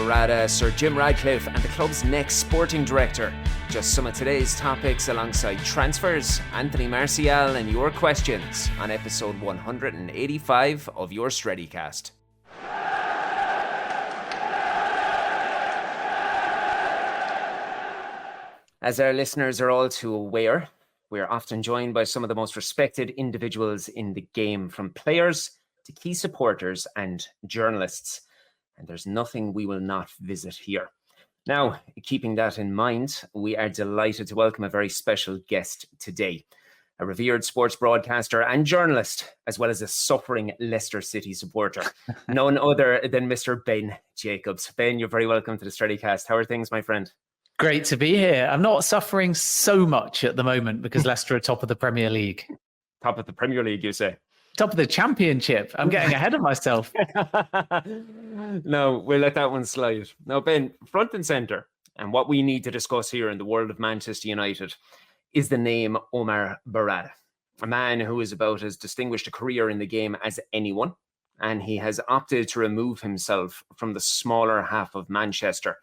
Berrada, Sir Jim Radcliffe and the club's next sporting director. Just some of today's topics alongside transfers, Anthony Martial and your questions on episode 185 of your Stretty cast. As our listeners are all too aware, we are often joined by some of the most respected individuals in the game, from players to key supporters and journalists. And there's nothing we will not visit here. Now, keeping that in mind, we are delighted to welcome a very special guest today. A revered sports broadcaster and journalist, as well as a suffering Leicester City supporter. None other than Mr. Ben Jacobs. Ben, you're very welcome to the Strettycast. How are things, my friend? Great to be here. I'm not suffering so much at the moment because Leicester are top of the Premier League. Top of the Premier League, you say? Top of the Championship. I'm getting ahead of myself. No, we'll let that one slide. Now, Ben, front and centre, and what we need to discuss here in the world of Manchester United is the name Omar Berrada, a man who is about as distinguished a career in the game as anyone, and he has opted to remove himself from the smaller half of Manchester,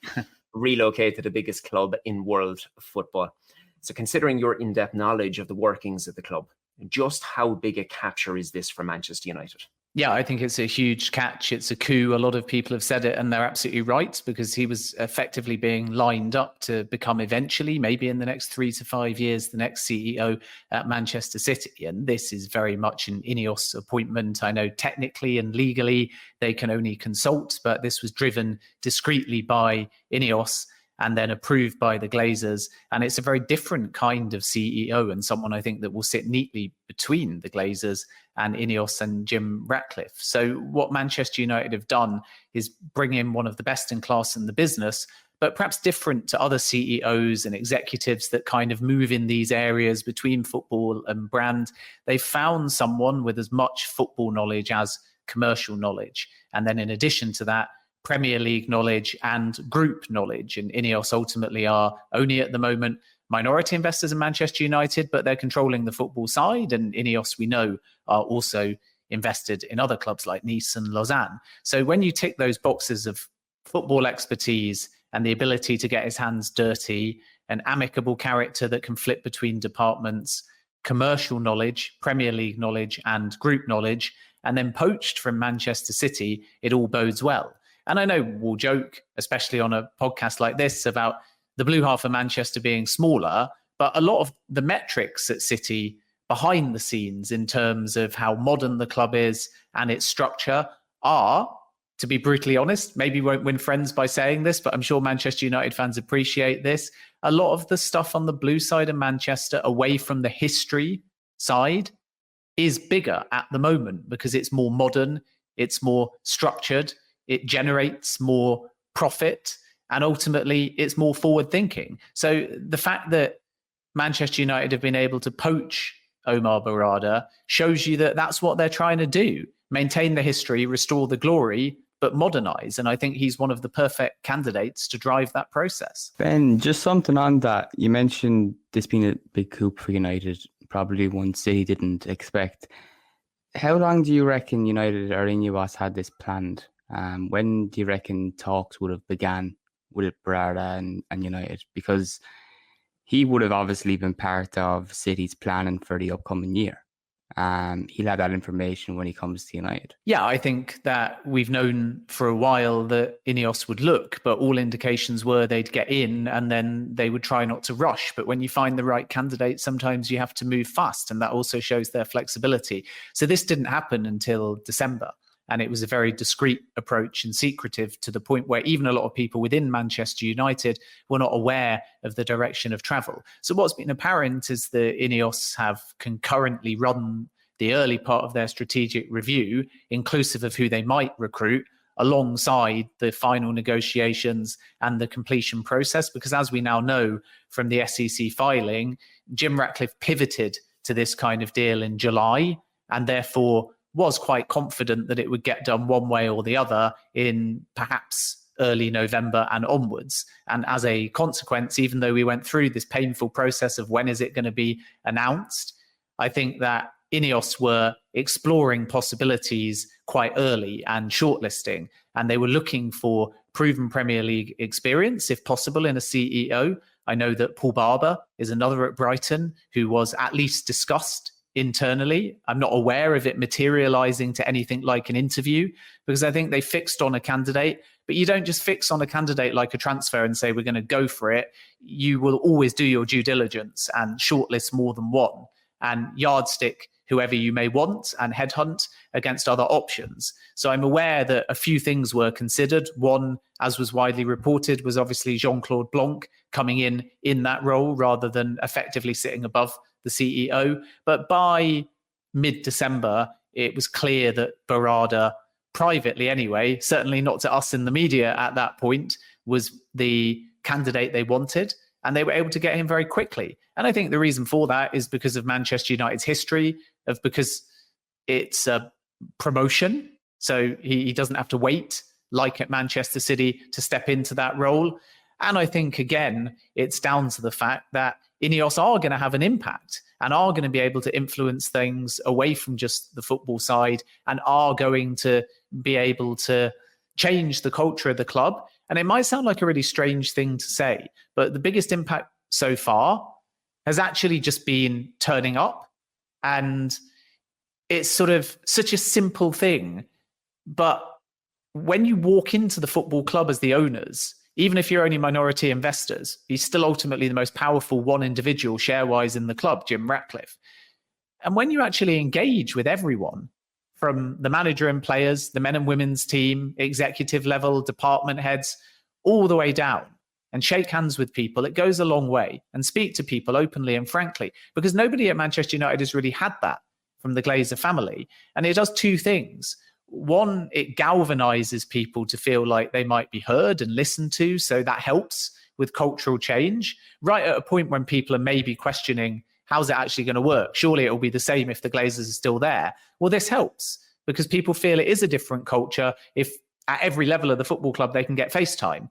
relocate to the biggest club in world football. So considering your in-depth knowledge of the workings of the club, just how big a capture is this for Manchester United? Yeah, I think it's a huge catch. It's a coup. A lot of people have said it, and they're absolutely right, because he was effectively being lined up to become eventually, maybe in the next 3 to 5 years, the next CEO at Manchester City. And this is very much an INEOS appointment. I know technically and legally they can only consult, but this was driven discreetly by INEOS and then approved by the Glazers. And it's a very different kind of CEO, and someone I think that will sit neatly between the Glazers and INEOS and Jim Ratcliffe. So what Manchester United have done is bring in one of the best in class in the business, but perhaps different to other CEOs and executives that kind of move in these areas between football and brand. They found someone with as much football knowledge as commercial knowledge. And then in addition to that, Premier League knowledge and group knowledge. And INEOS ultimately are only at the moment minority investors in Manchester United, but they're controlling the football side. And INEOS, we know, are also invested in other clubs like Nice and Lausanne. So when you tick those boxes of football expertise and the ability to get his hands dirty, an amicable character that can flip between departments, commercial knowledge, Premier League knowledge and group knowledge, and then poached from Manchester City, it all bodes well. And I know we'll joke, especially on a podcast like this, about the blue half of Manchester being smaller, but a lot of the metrics at City behind the scenes in terms of how modern the club is and its structure are, to be brutally honest, maybe won't win friends by saying this, but I'm sure Manchester United fans appreciate this. A lot of the stuff on the blue side of Manchester, away from the history side, is bigger at the moment because it's more modern, it's more structured, it generates more profit, and ultimately it's more forward thinking. So the fact that Manchester United have been able to poach Omar Berrada shows you that that's what they're trying to do. Maintain the history, restore the glory, but modernize. And I think he's one of the perfect candidates to drive that process. Ben, just something on that. You mentioned this being a big coup for United, probably one City didn't expect. How long do you reckon United or INEOS had this planned? When do you reckon talks would have began with Berrada and United? Because he would have obviously been part of City's planning for the upcoming year. He'll have that information when he comes to United. Yeah, I think that we've known for a while that INEOS would look, but all indications were they'd get in and then they would try not to rush. But when you find the right candidate, sometimes you have to move fast, and that also shows their flexibility. So this didn't happen until December. And it was a very discreet approach and secretive, to the point where even a lot of people within Manchester United were not aware of the direction of travel. So what's been apparent is the INEOS have concurrently run the early part of their strategic review, inclusive of who they might recruit, alongside the final negotiations and the completion process. Because as we now know from the SEC filing, Jim Ratcliffe pivoted to this kind of deal in July, and therefore was quite confident that it would get done one way or the other in perhaps early November and onwards. And as a consequence, even though we went through this painful process of when is it going to be announced, I think that INEOS were exploring possibilities quite early and shortlisting, and they were looking for proven Premier League experience, if possible, in a CEO. I know that Paul Barber is another at Brighton who was at least discussed internally. I'm not aware of it materializing to anything like an interview, because I think they fixed on a candidate. But you don't just fix on a candidate like a transfer and say, we're going to go for it. You will always do your due diligence and shortlist more than one and yardstick whoever you may want and headhunt against other options. So I'm aware that a few things were considered. One, as was widely reported, was obviously Jean-Claude Blanc coming in that role rather than effectively sitting above the CEO. But by mid-December, it was clear that Berrada, privately anyway, certainly not to us in the media at that point, was the candidate they wanted. And they were able to get him very quickly. And I think the reason for that is because of Manchester United's history, because it's a promotion. So he doesn't have to wait, like at Manchester City, to step into that role. And I think, again, it's down to the fact that INEOS are going to have an impact and are going to be able to influence things away from just the football side and are going to be able to change the culture of the club. And it might sound like a really strange thing to say, but the biggest impact so far has actually just been turning up. And it's sort of such a simple thing. But when you walk into the football club as the owners, even if you're only minority investors, he's still ultimately the most powerful one individual share-wise in the club, Jim Ratcliffe. And when you actually engage with everyone, from the manager and players, the men and women's team, executive level, department heads, all the way down, and shake hands with people, it goes a long way, and speak to people openly and frankly, because nobody at Manchester United has really had that from the Glazer family. And it does two things. One, it galvanizes people to feel like they might be heard and listened to. So that helps with cultural change, right at a point when people are maybe questioning, how's it actually going to work? Surely it will be the same if the Glazers are still there. Well, this helps because people feel it is a different culture if at every level of the football club they can get FaceTime.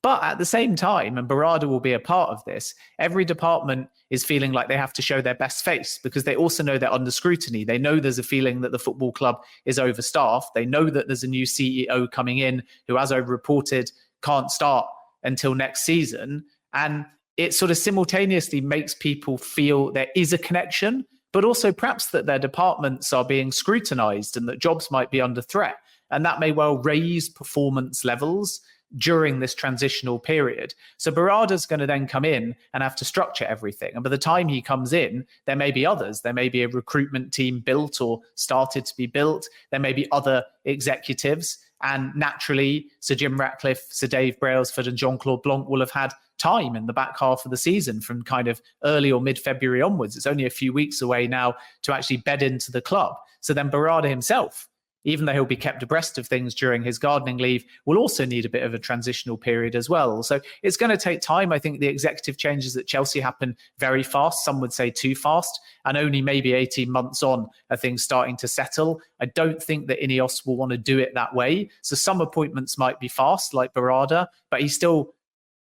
But at the same time, and Berrada will be a part of this, every department is feeling like they have to show their best face because they also know they're under scrutiny. They know there's a feeling that the football club is overstaffed. They know that there's a new CEO coming in who, as I've reported, can't start until next season. And it sort of simultaneously makes people feel there is a connection, but also perhaps that their departments are being scrutinized and that jobs might be under threat. And that may well raise performance levels during this transitional period. So Berrada's going to then come in and have to structure everything. And by the time he comes in, there may be others. There may be a recruitment team built or started to be built. There may be other executives. And naturally, Sir Jim Ratcliffe, Sir Dave Brailsford and Jean-Claude Blanc will have had time in the back half of the season from kind of early or mid-February onwards. It's only a few weeks away now to actually bed into the club. So then Berrada himself, even though he'll be kept abreast of things during his gardening leave, will also need a bit of a transitional period as well. So it's going to take time. I think the executive changes at Chelsea happen very fast. Some would say too fast. And only maybe 18 months on are things starting to settle. I don't think that INEOS will want to do it that way. So some appointments might be fast, like Berrada, but he still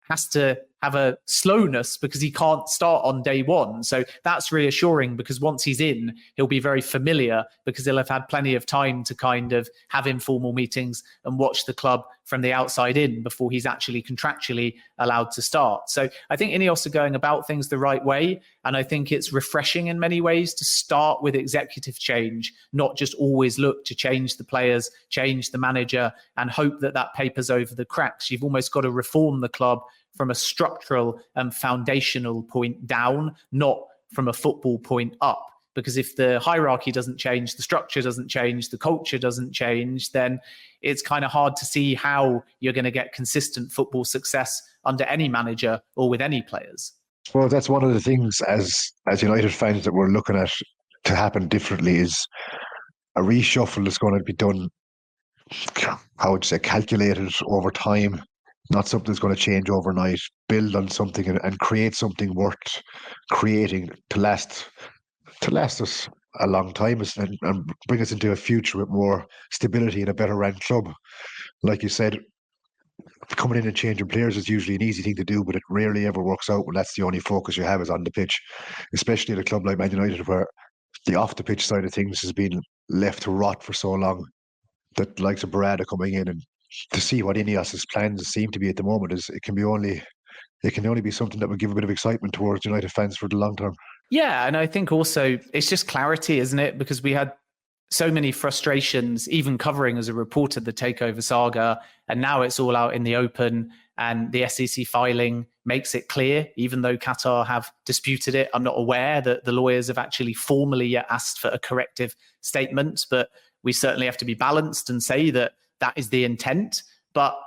has to have a slowness because he can't start on day one. So that's reassuring because once he's in, he'll be very familiar because he'll have had plenty of time to kind of have informal meetings and watch the club from the outside in before he's actually contractually allowed to start. So I think INEOS are going about things the right way. And I think it's refreshing in many ways to start with executive change, not just always look to change the players, change the manager and hope that that papers over the cracks. You've almost got to reform the club from a structural and foundational point down, not from a football point up. Because if the hierarchy doesn't change, the structure doesn't change, the culture doesn't change, then it's kind of hard to see how you're going to get consistent football success under any manager or with any players. Well, that's one of the things as United fans that we're looking at to happen differently is a reshuffle that's going to be done, how would you say, calculated over time. Not something that's going to change overnight, build on something and create something worth creating to last us a long time and bring us into a future with more stability and a better ran club. Like you said, coming in and changing players is usually an easy thing to do, but it rarely ever works out when that's the only focus you have is on the pitch, especially at a club like Man United where the off-the-pitch side of things has been left to rot for so long that the likes of Berrada coming in and to see what INEOS's plans seem to be at the moment, is it can only be something that would give a bit of excitement towards United fans for the long term. Yeah, and I think also it's just clarity, isn't it? Because we had so many frustrations, even covering as a reporter the takeover saga, and now it's all out in the open, and the SEC filing makes it clear, even though Qatar have disputed it. I'm not aware that the lawyers have actually formally yet asked for a corrective statement, but we certainly have to be balanced and say that that is the intent. But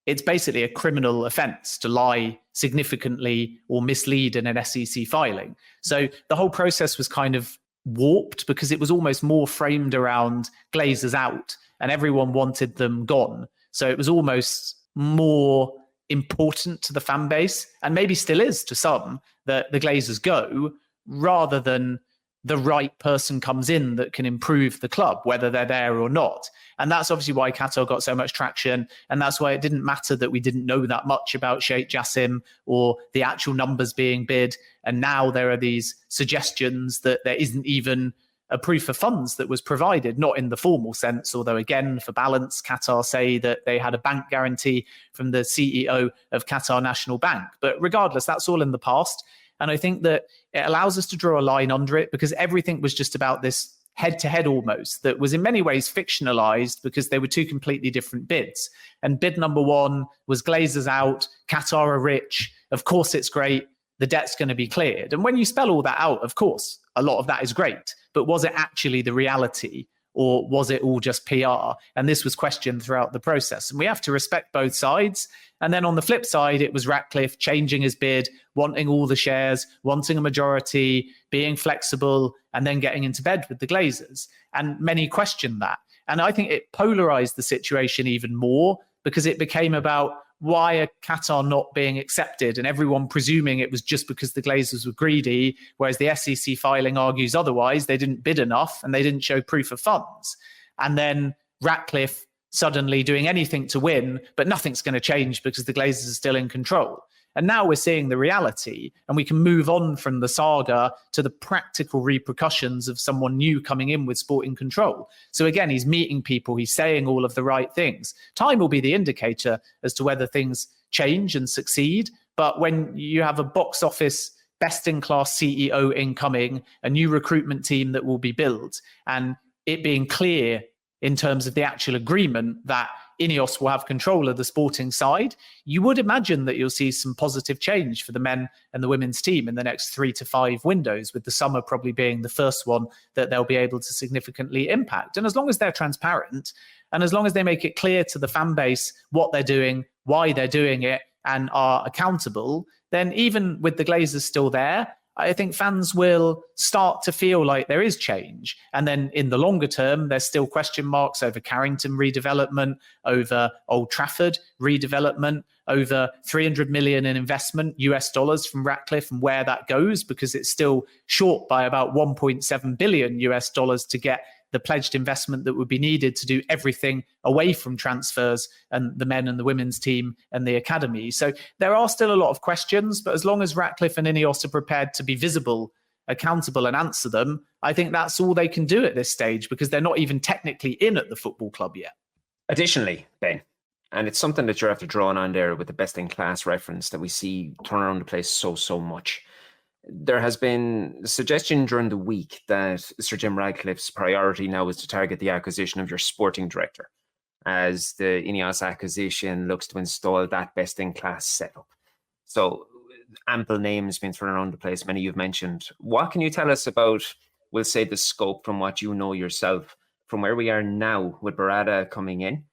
it's basically a criminal offence to lie significantly or mislead in an SEC filing. So the whole process was kind of warped because it was almost more framed around Glazers out and everyone wanted them gone. So it was almost more important to the fan base, and maybe still is to some, that the Glazers go, rather than the right person comes in that can improve the club, whether they're there or not. And that's obviously why Qatar got so much traction. And that's why it didn't matter that we didn't know that much about Sheikh Jassim or the actual numbers being bid. And now there are these suggestions that there isn't even a proof of funds that was provided, not in the formal sense, although again, for balance, Qatar say that they had a bank guarantee from the CEO of Qatar National Bank. But regardless, that's all in the past. And I think that it allows us to draw a line under it, because everything was just about this head-to-head almost that was in many ways fictionalized, because they were two completely different bids. And bid number one was Glazers out, Qatar are rich, of course it's great, the debt's going to be cleared. And when you spell all that out, of course, a lot of that is great. But was it actually the reality? Or was it all just PR? And this was questioned throughout the process. And we have to respect both sides. And then on the flip side, it was Ratcliffe changing his bid, wanting all the shares, wanting a majority, being flexible, and then getting into bed with the Glazers. And many questioned that. And I think it polarized the situation even more, because it became about why are Qatar not being accepted, and everyone presuming it was just because the Glazers were greedy, whereas the SEC filing argues otherwise. They didn't bid enough and they didn't show proof of funds. And then Ratcliffe suddenly doing anything to win, but nothing's going to change because the Glazers are still in control. And now we're seeing the reality, and we can move on from the saga to the practical repercussions of someone new coming in with sporting control. So again, he's meeting people, he's saying all of the right things. Time will be the indicator as to whether things change and succeed. But when you have a box office best-in-class CEO incoming, a new recruitment team that will be built, and it being clear in terms of the actual agreement that INEOS will have control of the sporting side, you would imagine that you'll see some positive change for the men and the women's team in the next 3 to 5 windows, with the summer probably being the first one that they'll be able to significantly impact. And as long as they're transparent, and as long as they make it clear to the fan base what they're doing, why they're doing it, and are accountable, then even with the Glazers still there, I think fans will start to feel like there is change. And then in the longer term, there's still question marks over Carrington redevelopment, over Old Trafford redevelopment, over 300 million in investment US dollars from Ratcliffe, and where that goes, because it's still short by about 1.7 billion US dollars to get the pledged investment that would be needed to do everything away from transfers and the men and the women's team and the academy. So there are still a lot of questions, but as long as Ratcliffe and INEOS are prepared to be visible, accountable, and answer them, I think that's all they can do at this stage, because they're not even technically in at the football club yet. Additionally, Ben, and it's something that you're after drawing on there with the best-in-class reference that we see turn around the place so much. There has been a suggestion during the week that Sir Jim Ratcliffe's priority now is to target the acquisition of your sporting director, as the INEOS acquisition looks to install that best-in-class setup. So ample names being thrown around the place, many you've mentioned. What can you tell us about, we'll say, the scope from what you know yourself, from where we are now with Berrada coming in,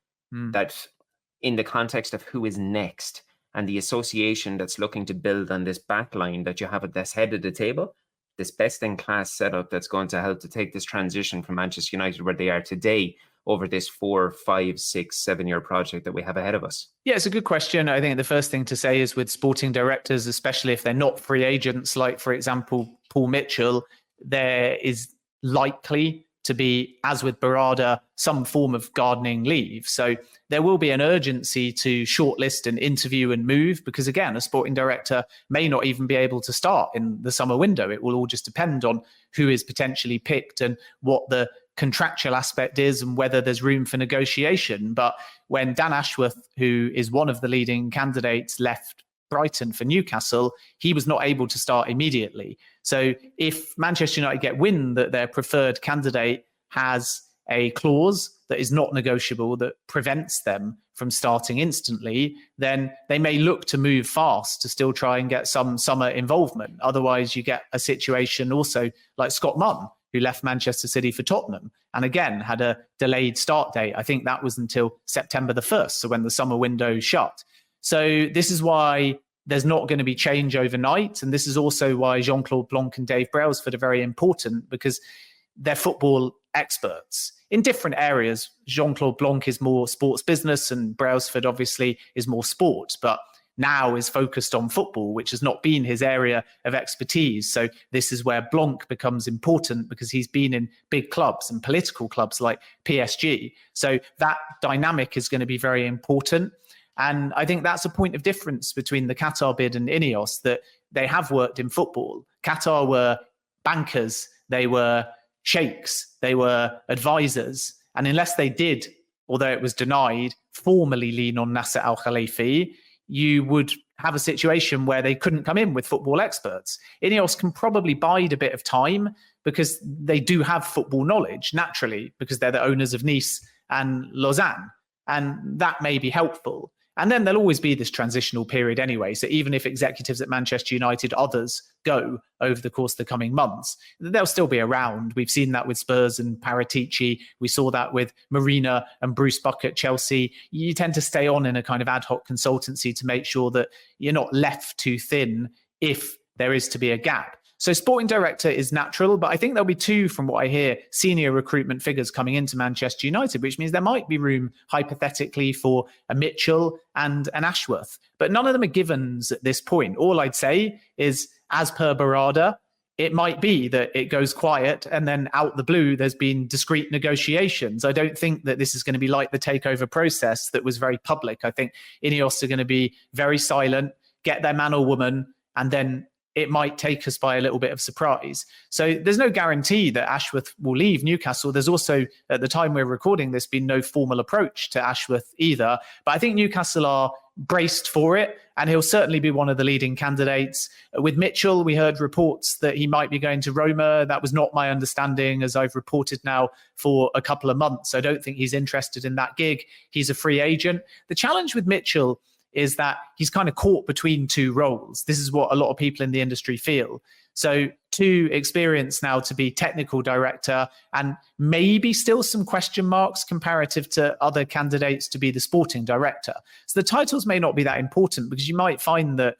that in the context of who is next, and the association that's looking to build on this backline that you have at this head of the table, this best-in-class setup that's going to help to take this transition from Manchester United, where they are today, over this 4, 5, 6, 7 year project that we have ahead of us? Yeah, it's a good question. I think the first thing to say is with sporting directors, especially if they're not free agents, like, for example, Paul Mitchell, there is likely to be, as with Berrada, some form of gardening leave. So there will be an urgency to shortlist and interview and move, because again, a sporting director may not even be able to start in the summer window. It will all just depend on who is potentially picked and what the contractual aspect is and whether there's room for negotiation. But when Dan Ashworth, who is one of the leading candidates, left Brighton for Newcastle, he was not able to start immediately. So if Manchester United get wind that their preferred candidate has a clause that is not negotiable, that prevents them from starting instantly, then they may look to move fast to still try and get some summer involvement. Otherwise, you get a situation also like Scott Munn, who left Manchester City for Tottenham and again had a delayed start date. I think that was until September the 1st, so when the summer window shut. So this is why there's not going to be change overnight. And this is also why Jean-Claude Blanc and Dave Brailsford are very important, because they're football experts in different areas. Jean-Claude Blanc is more sports business and Brailsford obviously is more sport, but now is focused on football, which has not been his area of expertise. So this is where Blanc becomes important, because he's been in big clubs and political clubs like PSG. So that dynamic is going to be very important. And I think that's a point of difference between the Qatar bid and INEOS, that they have worked in football. Qatar were bankers, they were sheikhs, they were advisors. And unless they did, although it was denied, formally lean on Nasser Al-Khalifi, you would have a situation where they couldn't come in with football experts. INEOS can probably bide a bit of time because they do have football knowledge naturally, because they're the owners of Nice and Lausanne. And that may be helpful. And then there'll always be this transitional period anyway. So even if executives at Manchester United, others go over the course of the coming months, they'll still be around. We've seen that with Spurs and Paratici. We saw that with Marina and Bruce Buck at Chelsea. You tend to stay on in a kind of ad hoc consultancy to make sure that you're not left too thin if there is to be a gap. So sporting director is natural, but I think there'll be two, from what I hear, senior recruitment figures coming into Manchester United, which means there might be room hypothetically for a Mitchell and an Ashworth, but none of them are givens at this point. All I'd say is, as per Berrada, it might be that it goes quiet and then out the blue, there's been discreet negotiations. I don't think that this is going to be like the takeover process that was very public. I think INEOS are going to be very silent, get their man or woman, and then it might take us by a little bit of surprise. So there's no guarantee that Ashworth will leave Newcastle. There's also, at the time we're recording this, been no formal approach to Ashworth either. But I think Newcastle are braced for it, and he'll certainly be one of the leading candidates. With Mitchell, we heard reports that he might be going to Roma. That was not my understanding, as I've reported now for a couple of months. I don't think he's interested in that gig. He's a free agent. The challenge with Mitchell is that he's kind of caught between two roles. This is what a lot of people in the industry feel. So too experienced now to be technical director, and maybe still some question marks comparative to other candidates to be the sporting director. So the titles may not be that important, because you might find that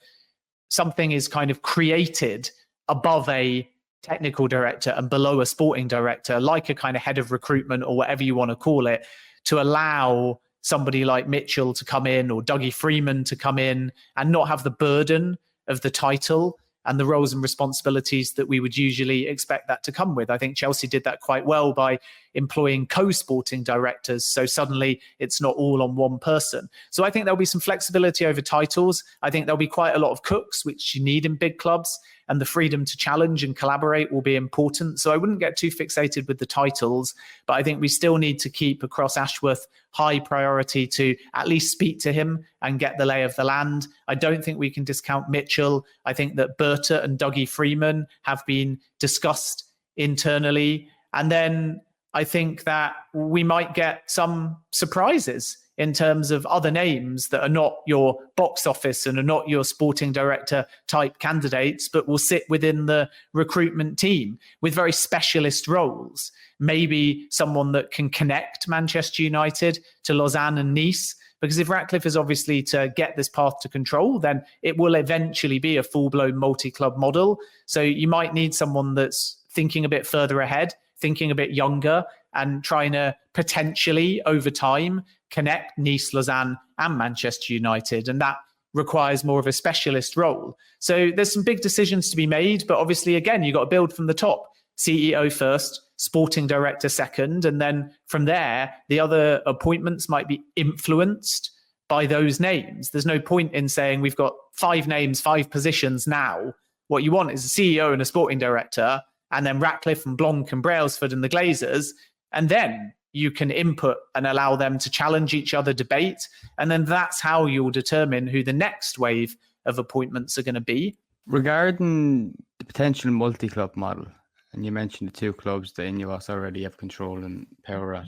something is kind of created above a technical director and below a sporting director, like a kind of head of recruitment or whatever you want to call it, to allow somebody like Mitchell to come in, or Dougie Freeman to come in, and not have the burden of the title and the roles and responsibilities that we would usually expect that to come with. I think Chelsea did that quite well by employing co-sporting directors. So suddenly it's not all on one person. So I think there'll be some flexibility over titles. I think there'll be quite a lot of cooks, which you need in big clubs, and the freedom to challenge and collaborate will be important. So I wouldn't get too fixated with the titles, but I think we still need to keep across Ashworth high priority to at least speak to him and get the lay of the land. I don't think we can discount Mitchell. I think that Berta and Dougie Freeman have been discussed internally. And then I think that we might get some surprises in terms of other names that are not your box office and are not your sporting director type candidates, but will sit within the recruitment team with very specialist roles. Maybe someone that can connect Manchester United to Lausanne and Nice, because if Ratcliffe is obviously to get this path to control, then it will eventually be a full-blown multi-club model. So you might need someone that's thinking a bit further ahead, thinking a bit younger, and trying to potentially, over time, connect Nice, Lausanne and Manchester United. And that requires more of a specialist role. So there's some big decisions to be made. But obviously, again, you've got to build from the top. CEO first, sporting director second. And then from there, the other appointments might be influenced by those names. There's no point in saying we've got 5 names, 5 positions now. What you want is a CEO and a sporting director, and then Ratcliffe and Blanc and Brailsford and the Glazers. And then you can input and allow them to challenge each other, debate. And then that's how you'll determine who the next wave of appointments are going to be. Regarding the potential multi-club model, and you mentioned the 2 clubs that INEOS already have control and power at,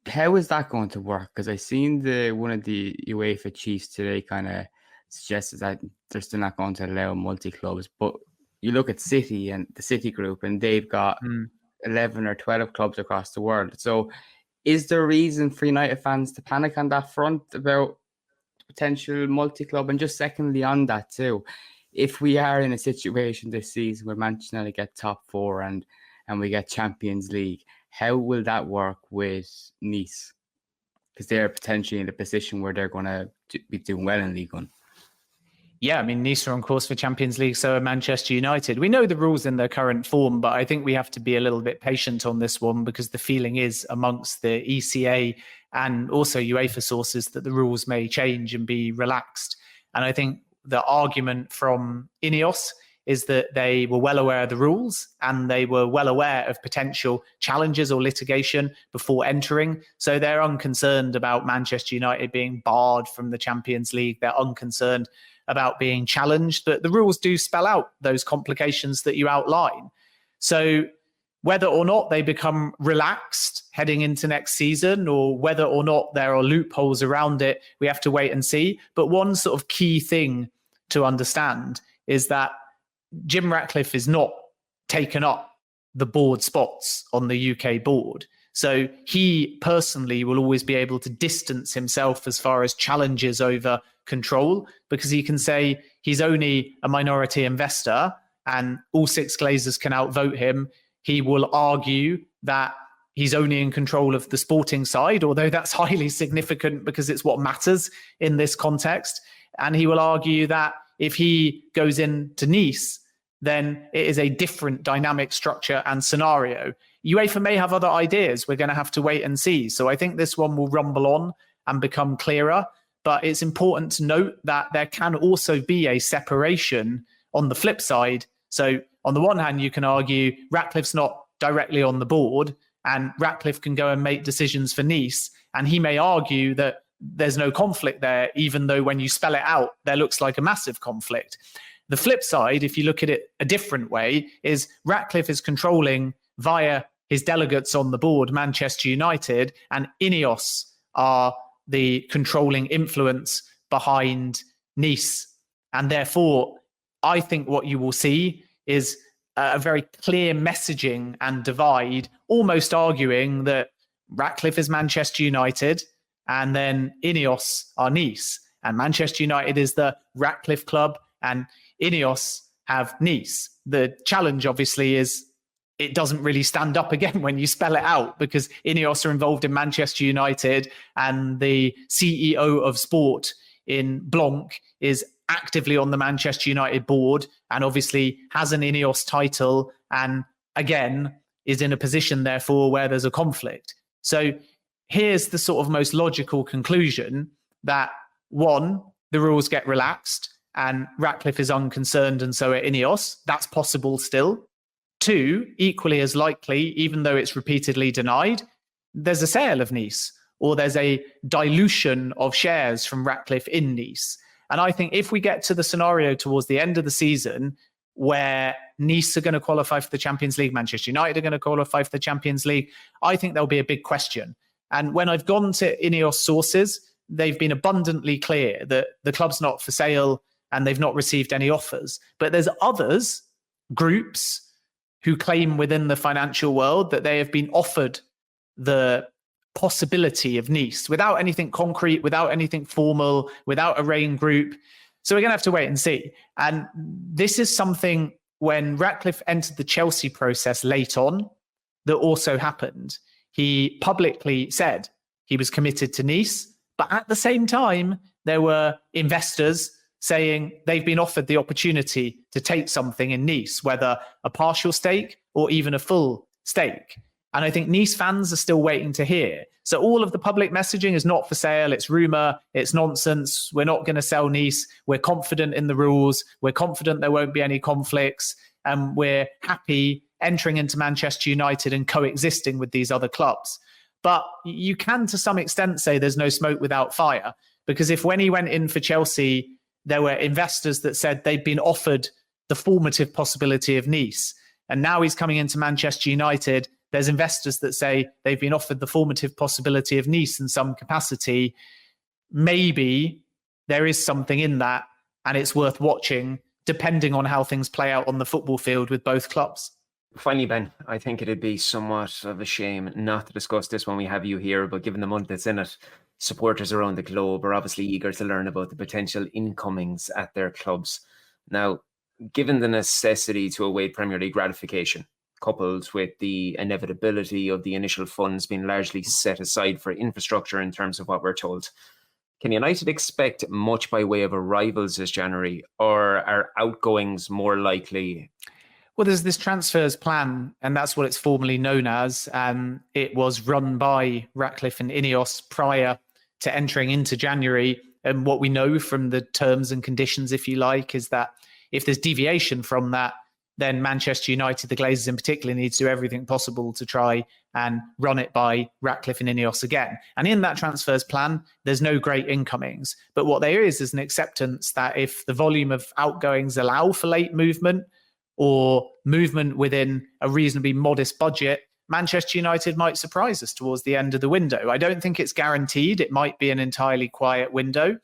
how is that going to work? Because I seen one of the UEFA chiefs today kind of suggested that they're still not going to allow multi-clubs. But you look at City and the City group, and they've got 11 or 12 clubs across the world. So is there reason for United fans to panic on that front about potential multi-club? And just secondly on that too, if we are in a situation this season where Manchester United get top 4 and we get Champions League, how will that work with Nice? Because they're potentially in a position where they're going to be doing well in League One. Yeah, I mean, Nice are on course for Champions League, so are Manchester United. We know the rules in their current form, but I think we have to be a little bit patient on this one, because the feeling is amongst the ECA and also UEFA sources that the rules may change and be relaxed. And I think the argument from INEOS is that they were well aware of the rules and they were well aware of potential challenges or litigation before entering. So they're unconcerned about Manchester United being barred from the Champions League. They're unconcerned about being challenged, but the rules do spell out those complications that you outline. So whether or not they become relaxed heading into next season, or whether or not there are loopholes around it, we have to wait and see. But one sort of key thing to understand is that Jim Ratcliffe is not taken up the board spots on the UK board. So he personally will always be able to distance himself as far as challenges over control, because he can say he's only a minority investor and all 6 Glazers can outvote him. He will argue that he's only in control of the sporting side, although that's highly significant because it's what matters in this context. And he will argue that if he goes into Nice, then it is a different dynamic structure and scenario. UEFA may have other ideas. We're going to have to wait and see. So I think this one will rumble on and become clearer. But it's important to note that there can also be a separation on the flip side. So on the one hand, you can argue Ratcliffe's not directly on the board and Ratcliffe can go and make decisions for Nice. And he may argue that there's no conflict there, even though when you spell it out, there looks like a massive conflict. The flip side, if you look at it a different way, is Ratcliffe is controlling via his delegates on the board, Manchester United, and INEOS are the controlling influence behind Nice. And therefore, I think what you will see is a very clear messaging and divide, almost arguing that Ratcliffe is Manchester United and then INEOS are Nice. And Manchester United is the Ratcliffe club and INEOS have Nice. The challenge, obviously, is it doesn't really stand up again when you spell it out, because INEOS are involved in Manchester United and the CEO of sport in Blanc is actively on the Manchester United board and obviously has an INEOS title and again is in a position therefore where there's a conflict. So here's the sort of most logical conclusion, that 1, the rules get relaxed and Ratcliffe is unconcerned and so are INEOS. That's possible still. 2, equally as likely, even though it's repeatedly denied, there's a sale of Nice or there's a dilution of shares from Ratcliffe in Nice. And I think if we get to the scenario towards the end of the season where Nice are going to qualify for the Champions League, Manchester United are going to qualify for the Champions League, I think there'll be a big question. And when I've gone to INEOS sources, they've been abundantly clear that the club's not for sale and they've not received any offers. But there's others, groups, who claim within the financial world that they have been offered the possibility of Nice without anything concrete, without anything formal, without a rain group. So we're going to have to wait and see. And this is something when Ratcliffe entered the Chelsea process late on that also happened. He publicly said he was committed to Nice, but at the same time, there were investors saying they've been offered the opportunity to take something in Nice, whether a partial stake or even a full stake. And I think Nice fans are still waiting to hear. So all of the public messaging is not for sale. It's rumor. It's nonsense. We're not going to sell Nice. We're confident in the rules. We're confident there won't be any conflicts. And we're happy entering into Manchester United and coexisting with these other clubs. But you can, to some extent, say there's no smoke without fire. Because if when he went in for Chelsea, there were investors that said they'd been offered the formative possibility of Nice. And now he's coming into Manchester United. There's investors that say they've been offered the formative possibility of Nice in some capacity. Maybe there is something in that, and it's worth watching, depending on how things play out on the football field with both clubs. Finally, Ben, I think it'd be somewhat of a shame not to discuss this when we have you here, but given the month that's in it, supporters around the globe are obviously eager to learn about the potential incomings at their clubs. Now, given the necessity to await Premier League ratification, coupled with the inevitability of the initial funds being largely set aside for infrastructure in terms of what we're told, can United expect much by way of arrivals this January, or are outgoings more likely? Well, there's this transfers plan, and that's what it's formally known as. It was run by Ratcliffe and INEOS prior to entering into January. And what we know from the terms and conditions, if you like, is that if there's deviation from that, then Manchester United, the Glazers in particular, needs to do everything possible to try and run it by Ratcliffe and INEOS again. And in that transfers plan, there's no great incomings. But what there is an acceptance that if the volume of outgoings allow for late movement or movement within a reasonably modest budget, Manchester United might surprise us towards the end of the window. I don't think it's guaranteed. It might be an entirely quiet window.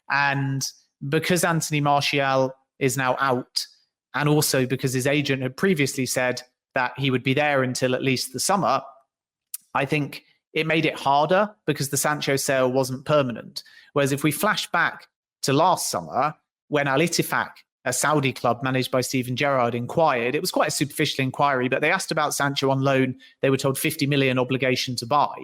And because Anthony Martial is now out, and also because his agent had previously said that he would be there until at least the summer, I think it made it harder because the Sancho sale wasn't permanent. Whereas if we flash back to last summer, when Al Ittifaq, a Saudi club managed by Steven Gerrard, inquired, it was quite a superficial inquiry, but they asked about Sancho on loan. They were told 50 million obligation to buy.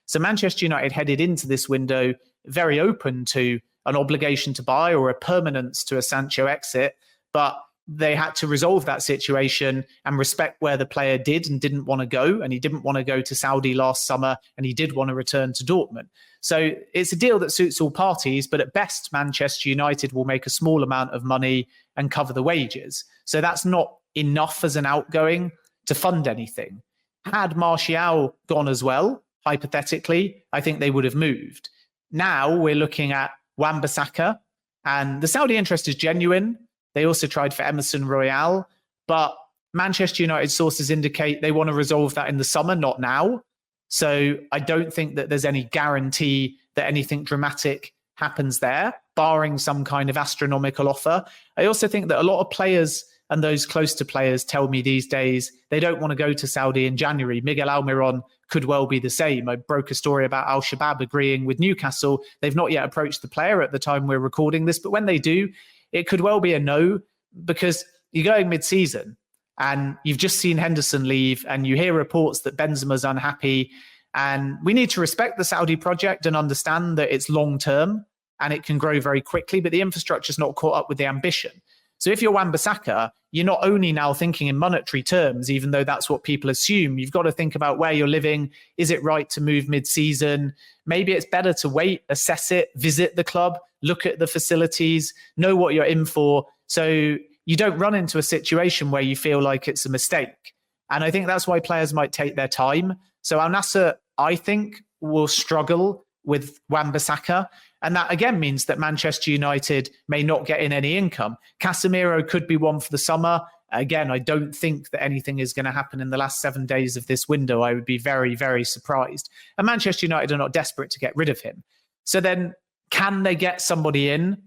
So Manchester United headed into this window very open to an obligation to buy or a permanence to a Sancho exit, but they had to resolve that situation and respect where the player did and didn't want to go. And he didn't want to go to Saudi last summer, and he did want to return to Dortmund. So it's a deal that suits all parties, but at best, Manchester United will make a small amount of money and cover the wages. So that's not enough as an outgoing to fund anything. Had Martial gone as well, hypothetically, I think they would have moved. Now we're looking at Wan-Bissaka, and the Saudi interest is genuine. They also tried for Emerson Royale, but Manchester United sources indicate they want to resolve that in the summer, not now. So I don't think that there's any guarantee that anything dramatic happens there, barring some kind of astronomical offer. I also think that a lot of players and those close to players tell me these days they don't want to go to Saudi in January. Miguel Almiron could well be the same. I broke a story about Al Shabab agreeing with Newcastle. They've not yet approached the player at the time we're recording this, but when they do, it could well be a no, because you're going mid-season and you've just seen Henderson leave and you hear reports that Benzema's unhappy. And we need to respect the Saudi project and understand that it's long-term and it can grow very quickly, but the infrastructure's not caught up with the ambition. So if you're Wan-Bissaka, you're not only now thinking in monetary terms, even though that's what people assume, you've got to think about where you're living. Is it right to move mid-season? Maybe it's better to wait, assess it, visit the club, look at the facilities, know what you're in for, so you don't run into a situation where you feel like it's a mistake. And I think that's why players might take their time. So Al Nassr, I think, will struggle with Wan-Bissaka. And that again means that Manchester United may not get in any income. Casemiro could be one for the summer. Again, I don't think that anything is going to happen in the last 7 days of this window. I would be very, very surprised. And Manchester United are not desperate to get rid of him. So then can they get somebody in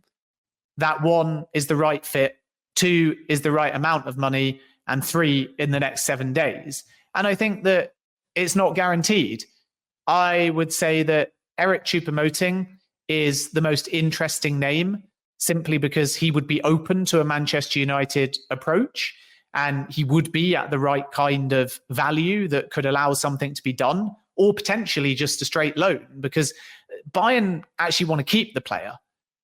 that, one, is the right fit, two, is the right amount of money, and three, in the next 7 days? And I think that it's not guaranteed. I would say that Eric Choupo-Moting is the most interesting name, simply because he would be open to a Manchester United approach and he would be at the right kind of value that could allow something to be done, or potentially just a straight loan, because Bayern actually want to keep the player.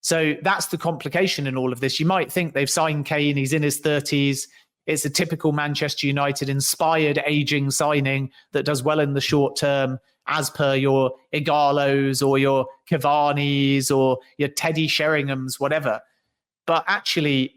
So that's the complication in all of this. You might think they've signed Kane, he's in his 30s, It's a typical Manchester United inspired aging signing that does well in the short term, as per your Igalos or your Cavani's or your Teddy Sheringham's, whatever. But actually,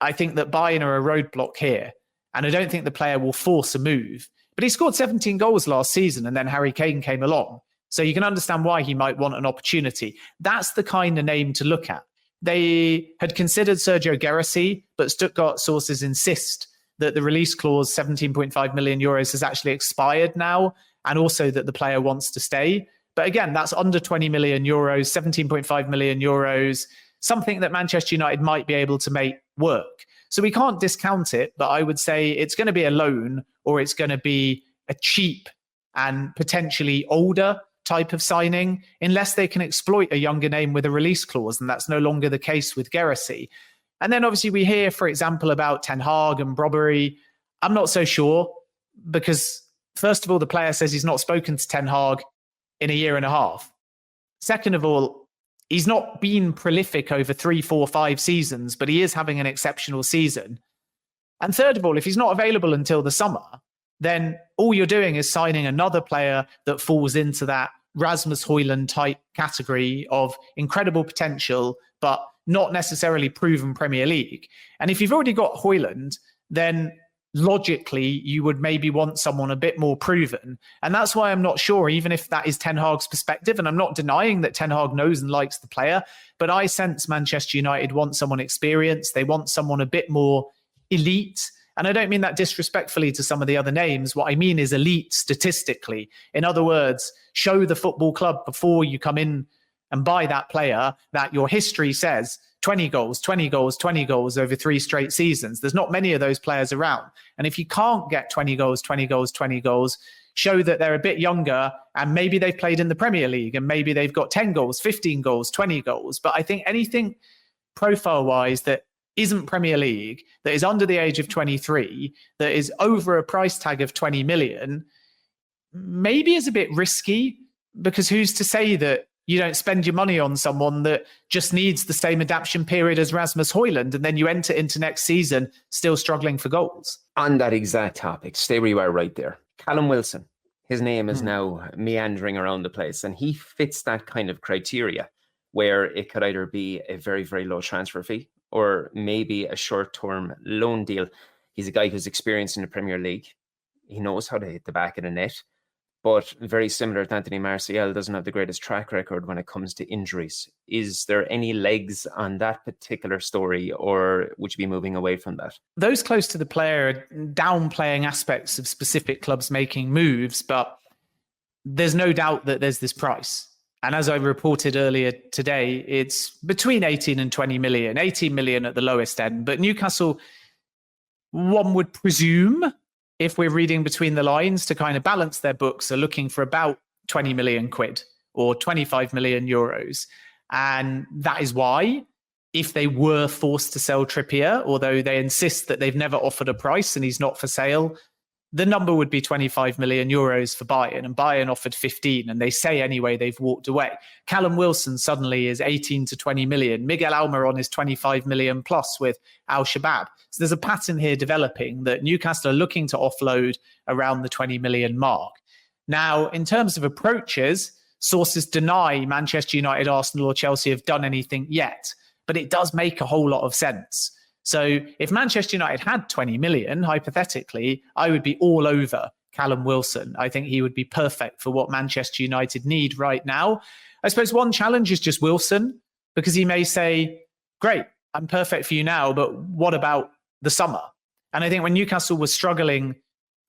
I think that Bayern are a roadblock here. And I don't think the player will force a move. But he scored 17 goals last season and then Harry Kane came along. So you can understand why he might want an opportunity. That's the kind of name to look at. They had considered Sergio Guirassy, but Stuttgart sources insist that the release clause, 17.5 million euros, has actually expired now, and also that the player wants to stay. But again, that's under 20 million euros, 17.5 million euros, something that Manchester United might be able to make work. So we can't discount it, but I would say it's going to be a loan or it's going to be a cheap and potentially older type of signing, unless they can exploit a younger name with a release clause, and that's no longer the case with Guirassy. And then obviously we hear, for example, about Ten Hag and Robbery. I'm not so sure, because first of all, the player says he's not spoken to Ten Hag in a year and a half. Second of all, he's not been prolific over 3, 4, 5 seasons, but he is having an exceptional season. And third of all, if he's not available until the summer, then all you're doing is signing another player that falls into that Rasmus Højlund type category of incredible potential, but not necessarily proven Premier League. And if you've already got Højlund, then logically you would maybe want someone a bit more proven. And that's why I'm not sure, even if that is Ten Hag's perspective, and I'm not denying that Ten Hag knows and likes the player, but I sense Manchester United want someone experienced. They want someone a bit more elite. And I don't mean that disrespectfully to some of the other names. What I mean is elite statistically. In other words, show the football club before you come in and buy that player that your history says 20 goals, 20 goals, 20 goals over 3 straight seasons. There's not many of those players around. And if you can't get 20 goals, 20 goals, 20 goals, show that they're a bit younger and maybe they've played in the Premier League and maybe they've got 10 goals, 15 goals, 20 goals. But I think anything profile-wise that isn't Premier League, that is under the age of 23, that is over a price tag of 20 million, maybe is a bit risky, because who's to say that you don't spend your money on someone that just needs the same adaptation period as Rasmus Højlund, and then you enter into next season still struggling for goals. On that exact topic, stay where you are right there. Callum Wilson, his name is now meandering around the place, and he fits that kind of criteria where it could either be a very, very low transfer fee or maybe a short-term loan deal. He's a guy who's experienced in the Premier League. He knows how to hit the back of the net. But very similar to Anthony Martial, doesn't have the greatest track record when it comes to injuries. Is there any legs on that particular story, or would you be moving away from that? Those close to the player are downplaying aspects of specific clubs making moves, but there's no doubt that there's this price. And as I reported earlier today, it's between 18 and 20 million, 18 million at the lowest end. But Newcastle, one would presume, if we're reading between the lines to kind of balance their books, are looking for about 20 million quid or 25 million euros. And that is why, if they were forced to sell Trippier, although they insist that they've never offered a price and he's not for sale, the number would be 25 million euros for Bayern, and Bayern offered 15, and they say anyway they've walked away. Callum Wilson suddenly is 18 to 20 million. Miguel Almiron is 25 million plus with Al Shabab. So there's a pattern here developing that Newcastle are looking to offload around the 20 million mark. Now, in terms of approaches, sources deny Manchester United, Arsenal or Chelsea have done anything yet, but it does make a whole lot of sense. So if Manchester United had 20 million, hypothetically, I would be all over Callum Wilson. I think he would be perfect for what Manchester United need right now. I suppose one challenge is just Wilson, because he may say, great, I'm perfect for you now, but what about the summer? And I think when Newcastle was struggling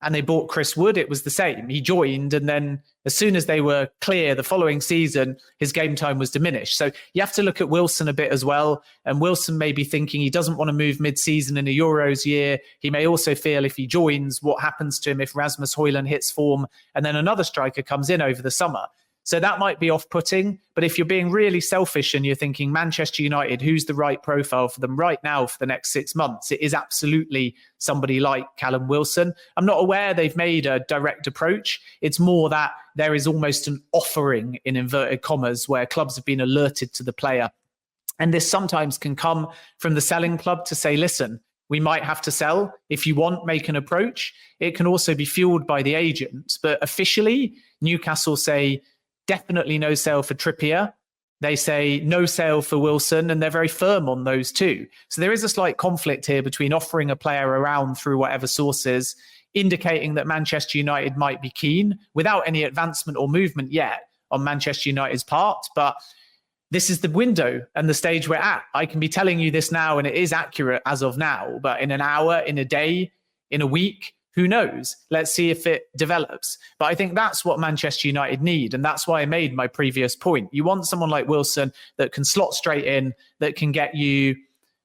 and they bought Chris Wood, it was the same. He joined, and then as soon as they were clear the following season, his game time was diminished. So you have to look at Wilson a bit as well. And Wilson may be thinking he doesn't want to move mid-season in a Euros year. He may also feel if he joins, what happens to him if Rasmus Højlund hits form and then another striker comes in over the summer. So that might be off-putting. But if you're being really selfish and you're thinking Manchester United, who's the right profile for them right now for the next 6 months, it is absolutely somebody like Callum Wilson. I'm not aware they've made a direct approach. It's more that there is almost an offering, in inverted commas, where clubs have been alerted to the player. And this sometimes can come from the selling club to say, listen, we might have to sell. If you want, make an approach. It can also be fueled by the agent. But officially, Newcastle say definitely no sale for Trippier. They say no sale for Wilson, and they're very firm on those two. So there is a slight conflict here between offering a player around through whatever sources, indicating that Manchester United might be keen without any advancement or movement yet on Manchester United's part. But this is the window and the stage we're at. I can be telling you this now, and it is accurate as of now, but in an hour, in a day, in a week, who knows? Let's see if it develops. But I think that's what Manchester United need. And that's why I made my previous point. You want someone like Wilson that can slot straight in, that can get you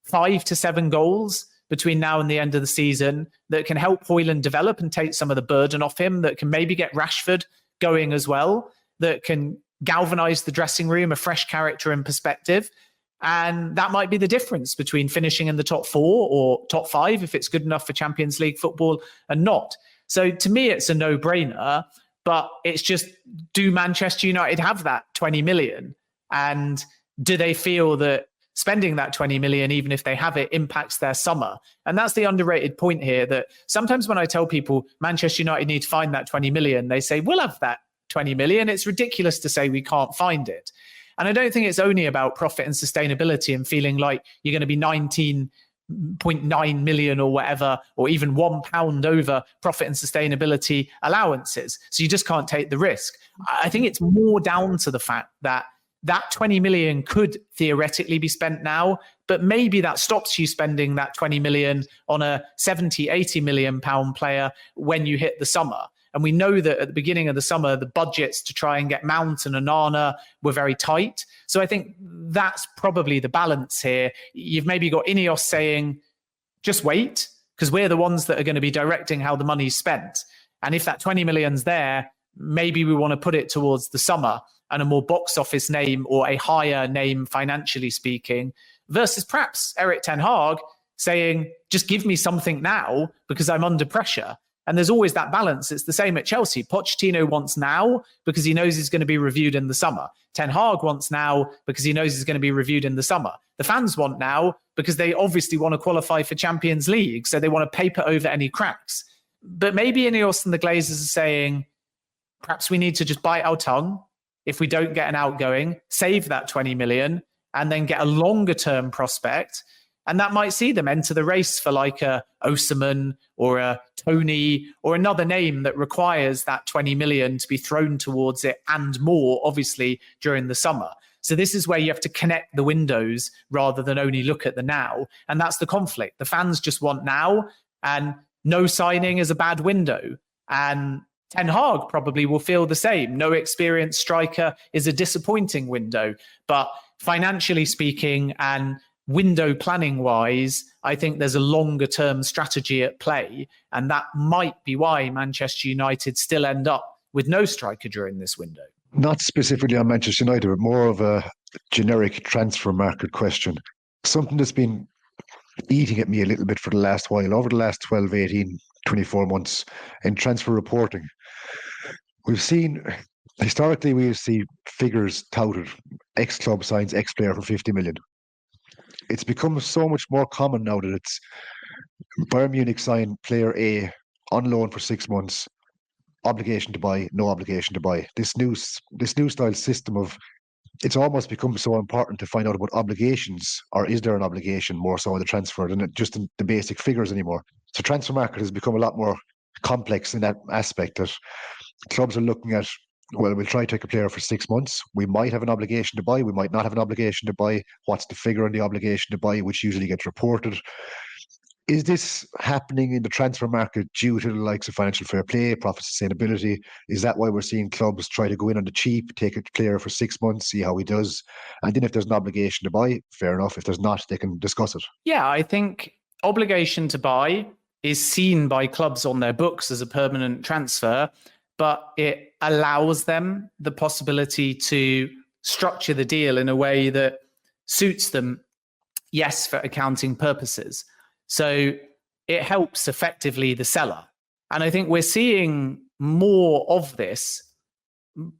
5 to 7 goals between now and the end of the season, that can help Højlund develop and take some of the burden off him, that can maybe get Rashford going as well, that can galvanize the dressing room, a fresh character and perspective. And that might be the difference between finishing in the top 4 or top 5 if it's good enough for Champions League football and not. So to me, it's a no-brainer, but it's just, do Manchester United have that 20 million? And do they feel that spending that 20 million, even if they have it, impacts their summer? And that's the underrated point here, that sometimes when I tell people Manchester United need to find that 20 million, they say, we'll have that 20 million. It's ridiculous to say we can't find it. And I don't think it's only about profit and sustainability and feeling like you're going to be 19.9 million or whatever, or even £1 over profit and sustainability allowances. So you just can't take the risk. I think it's more down to the fact that that 20 million could theoretically be spent now, but maybe that stops you spending that 20 million on a 70, 80 million pound player when you hit the summer. And we know that at the beginning of the summer, the budgets to try and get Mount and Onana were very tight. So I think that's probably the balance here. You've maybe got INEOS saying, just wait, because we're the ones that are going to be directing how the money's spent. And if that 20 million's there, maybe we want to put it towards the summer and a more box office name or a higher name financially speaking, versus perhaps Erik ten Hag saying, just give me something now because I'm under pressure. And there's always that balance. It's the same at Chelsea. Pochettino wants now because he knows he's going to be reviewed in the summer. Ten Hag wants now because he knows he's going to be reviewed in the summer. The fans want now because they obviously want to qualify for Champions League. So they want to paper over any cracks. But maybe INEOS and the Glazers are saying, perhaps we need to just bite our tongue if we don't get an outgoing, save that 20 million, and then get a longer term prospect. And that might see them enter the race for like a Osimhen or a Tony or another name that requires that 20 million to be thrown towards it and more, obviously, during the summer. So this is where you have to connect the windows rather than only look at the now. And that's the conflict. The fans just want now, and no signing is a bad window. And Ten Hag probably will feel the same. No experienced striker is a disappointing window. But financially speaking and window planning wise, I think there's a longer term strategy at play. And that might be why Manchester United still end up with no striker during this window. Not specifically on Manchester United, but more of a generic transfer market question. Something that's been eating at me a little bit for the last while, over the last 12, 18, 24 months in transfer reporting. We've seen, historically, we see figures touted, X-club signs X-player for 50 million. It's become so much more common now that it's Bayern Munich sign player A on loan for 6 months, obligation to buy, no obligation to buy. This new style system of, it's almost become so important to find out about obligations, or is there an obligation more so in the transfer than just in the basic figures anymore. So transfer market has become a lot more complex in that aspect, that clubs are looking at, well, we'll try to take a player for 6 months. We might have an obligation to buy. We might not have an obligation to buy. What's the figure on the obligation to buy, which usually gets reported? Is this happening in the transfer market due to the likes of financial fair play, profit sustainability? Is that why we're seeing clubs try to go in on the cheap, take a player for 6 months, see how he does? And then if there's an obligation to buy, fair enough. If there's not, they can discuss it. Yeah, I think obligation to buy is seen by clubs on their books as a permanent transfer, but it allows them the possibility to structure the deal in a way that suits them, yes, for accounting purposes. So it helps effectively the seller. And I think we're seeing more of this,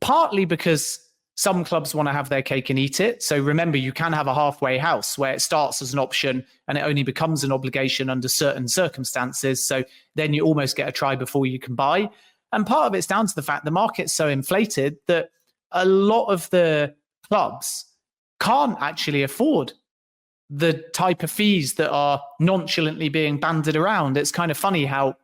partly because Some clubs want to have their cake and eat it. So remember, you can have a halfway house where it starts as an option and it only becomes an obligation under certain circumstances. So then you almost get a try before you can buy. And part of it's down to the fact the market's so inflated that a lot of the clubs can't actually afford the type of fees that are nonchalantly being bandied around. It's kind of funny how,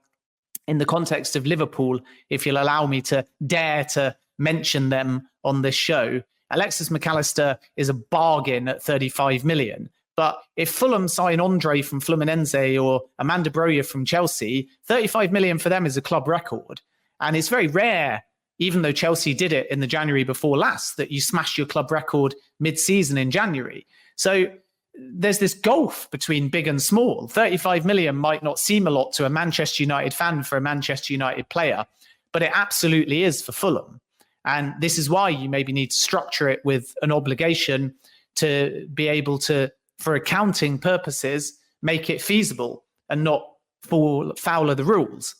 in the context of Liverpool, if you'll allow me to dare to mention them on this show, Alexis McAllister is a bargain at 35 million. But if Fulham sign Andre from Fluminense or Amanda Broja from Chelsea, 35 million for them is a club record. And it's very rare, even though Chelsea did it in the January before last, that you smash your club record mid-season in January. So there's this gulf between big and small. 35 million might not seem a lot to a Manchester United fan for a Manchester United player, but it absolutely is for Fulham. And this is why you maybe need to structure it with an obligation to be able to, for accounting purposes, make it feasible and not fall foul of the rules.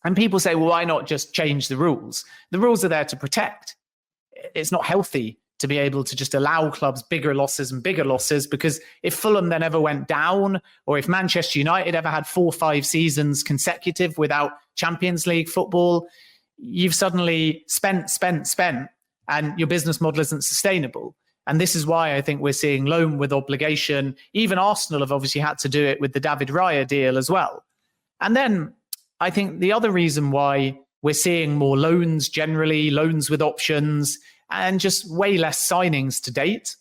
And people say, well, why not just change the rules? The rules are there to protect. It's not healthy to be able to just allow clubs bigger losses and bigger losses, because if Fulham then ever went down, or if Manchester United ever had 4 or 5 seasons consecutive without Champions League football, you've suddenly spent, and your business model isn't sustainable. And this is why I think we're seeing loan with obligation. Even Arsenal have obviously had to do it with the David Raya deal as well. And then I think the other reason why we're seeing more loans generally, loans with options, and just way less signings to date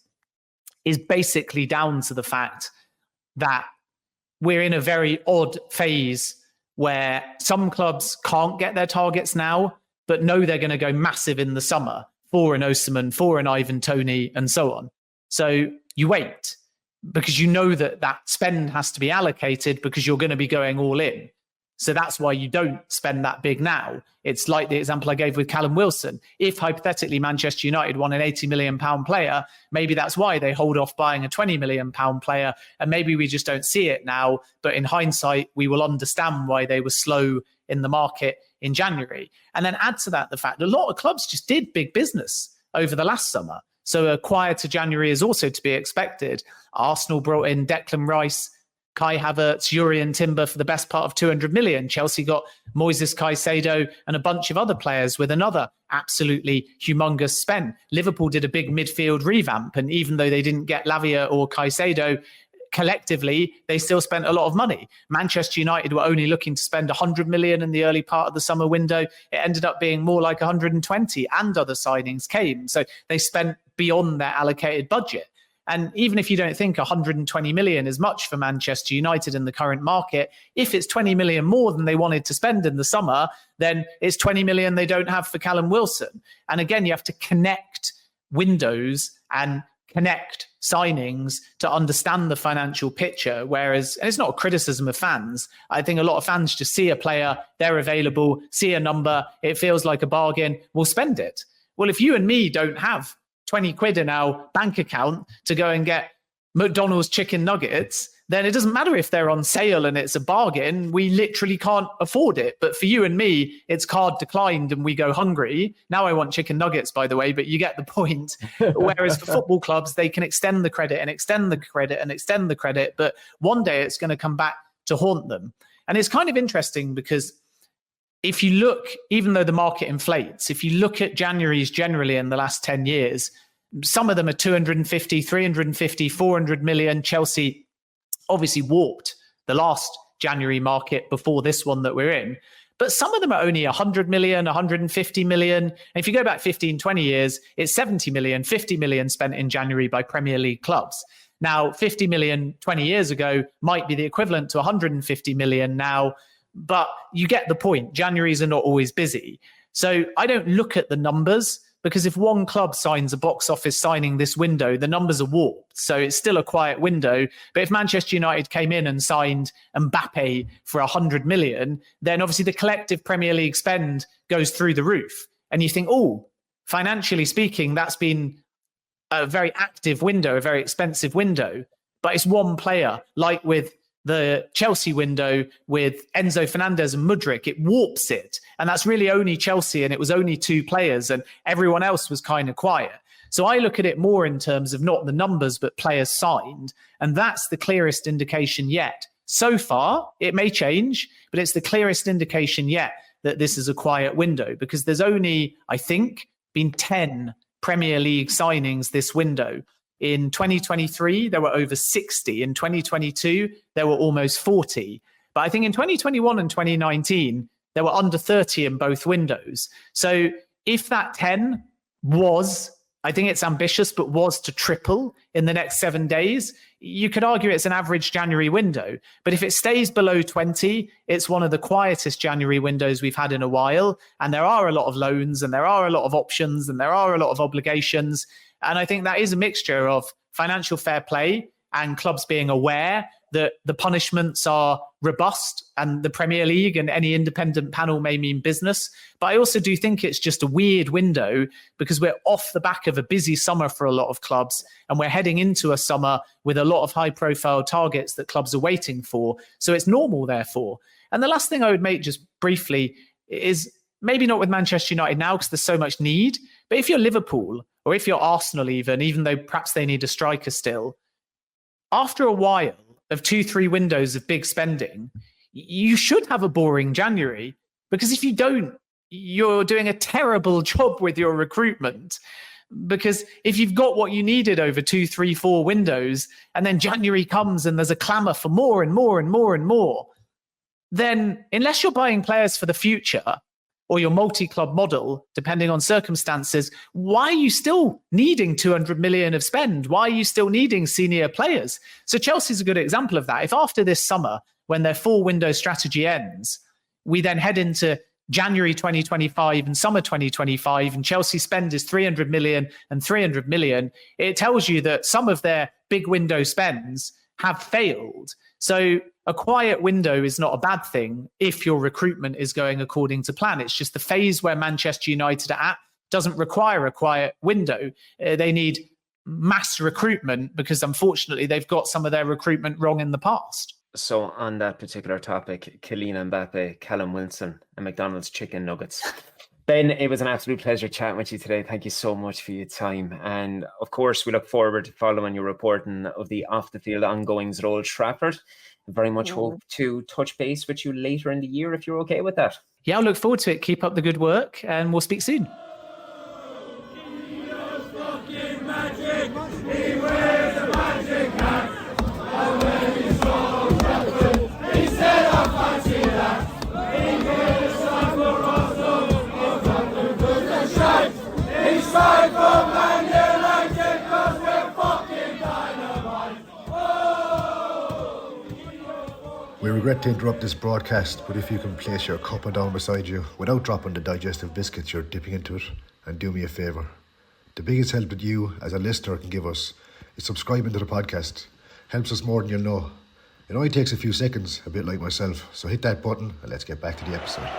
is basically down to the fact that we're in a very odd phase where some clubs can't get their targets now, but know they're going to go massive in the summer for an Osimhen, for an Ivan Toney, and so on. So you wait because you know that that spend has to be allocated because you're going to be going all in. So that's why you don't spend that big now. It's like the example I gave with Callum Wilson. If hypothetically Manchester United won an £80 million player, maybe that's why they hold off buying a £20 million player. And maybe we just don't see it now. But in hindsight, we will understand why they were slow in the market in January. And then add to that the fact that a lot of clubs just did big business over the last summer. So a quieter January is also to be expected. Arsenal brought in Declan Rice, Kai Havertz, Jurrien Timber for the best part of 200 million. Chelsea got Moises Caicedo and a bunch of other players with another absolutely humongous spend. Liverpool did a big midfield revamp, and even though they didn't get Lavia or Caicedo, collectively, they still spent a lot of money. Manchester United were only looking to spend 100 million in the early part of the summer window. It ended up being more like 120, and other signings came. So they spent beyond their allocated budget. And even if you don't think 120 million is much for Manchester United in the current market, if it's 20 million more than they wanted to spend in the summer, then it's 20 million they don't have for Callum Wilson. And again, you have to connect windows and connect signings to understand the financial picture. Whereas, and it's not a criticism of fans, I think a lot of fans just see a player, they're available, see a number, it feels like a bargain, we'll spend it. Well, if you and me don't have 20 quid in our bank account to go and get McDonald's chicken nuggets, then it doesn't matter if they're on sale and it's a bargain. We literally can't afford it. But for you and me, it's card declined and we go hungry. Now I want chicken nuggets, by the way, but you get the point. Whereas for football clubs, they can extend the credit and extend the credit and extend the credit. But one day it's going to come back to haunt them. And it's kind of interesting because if you look, even though the market inflates, if you look at January's generally in the last 10 years, some of them are 250, 350, 400 million. Chelsea obviously warped the last January market before this one that we're in. But some of them are only 100 million, 150 million. And if you go back 15, 20 years, it's 70 million, 50 million spent in January by Premier League clubs. Now, 50 million 20 years ago might be the equivalent to 150 million now. But you get the point. Januaries are not always busy. So I don't look at the numbers, because if one club signs a box office signing this window, the numbers are warped. So it's still a quiet window. But if Manchester United came in and signed Mbappe for 100 million, then obviously the collective Premier League spend goes through the roof. And you think, oh, financially speaking, that's been a very active window, a very expensive window. But it's one player, like with the Chelsea window with Enzo Fernandez and Mudryk, it warps it. And that's really only Chelsea, and it was only 2 players, and everyone else was kind of quiet. So I look at it more in terms of not the numbers, but players signed. And that's the clearest indication yet. So far, it may change, but it's the clearest indication yet that this is a quiet window, because there's only, I think, been 10 Premier League signings this window. In 2023, there were over 60. In 2022, there were almost 40. But I think in 2021 and 2019, there were under 30 in both windows. So if that 10 was, I think it's ambitious, but was to triple in the next 7 days, you could argue it's an average January window. But if it stays below 20, it's one of the quietest January windows we've had in a while. And there are a lot of loans, and there are a lot of options, and there are a lot of obligations. And I think that is a mixture of financial fair play and clubs being aware that the punishments are robust, and the Premier League and any independent panel may mean business. But I also do think it's just a weird window, because we're off the back of a busy summer for a lot of clubs, and we're heading into a summer with a lot of high profile targets that clubs are waiting for. So it's normal, therefore. And the last thing I would make just briefly is, maybe not with Manchester United now because there's so much need, but if you're Liverpool or if you're Arsenal even though perhaps they need a striker still, after a while of 2-3 windows of big spending, you should have a boring January, because if you don't, you're doing a terrible job with your recruitment. Because if you've got what you needed over 2, 3, 4 windows, and then January comes and there's a clamour for more and more and more and more, then unless you're buying players for the future, or your multi-club model, depending on circumstances, why are you still needing 200 million of spend? Why are you still needing senior players? So Chelsea's a good example of that. If after this summer, when their 4-window strategy ends, we then head into January 2025 and summer 2025, and Chelsea spend is 300 million and 300 million, it tells you that some of their big window spends have failed. So a quiet window is not a bad thing if your recruitment is going according to plan. It's just the phase where Manchester United are at doesn't require a quiet window. They need mass recruitment, because unfortunately they've got some of their recruitment wrong in the past. So on that particular topic, Kylian Mbappe, Callum Wilson, and McDonald's chicken nuggets. Ben, it was an absolute pleasure chatting with you today. Thank you so much for your time. And of course, we look forward to following your reporting of the off-the-field ongoings at Old Trafford. I very much hope to touch base with you later in the year, if you're okay with that. Yeah, I look forward to it. Keep up the good work, and we'll speak soon. We regret to interrupt this broadcast, but if you can place your cup down beside you without dropping the digestive biscuits you're dipping into it, and do me a favour. The biggest help that you, as a listener, can give us is subscribing to the podcast. Helps us more than you'll know. It only takes a few seconds, a bit like myself, so hit that button and let's get back to the episode.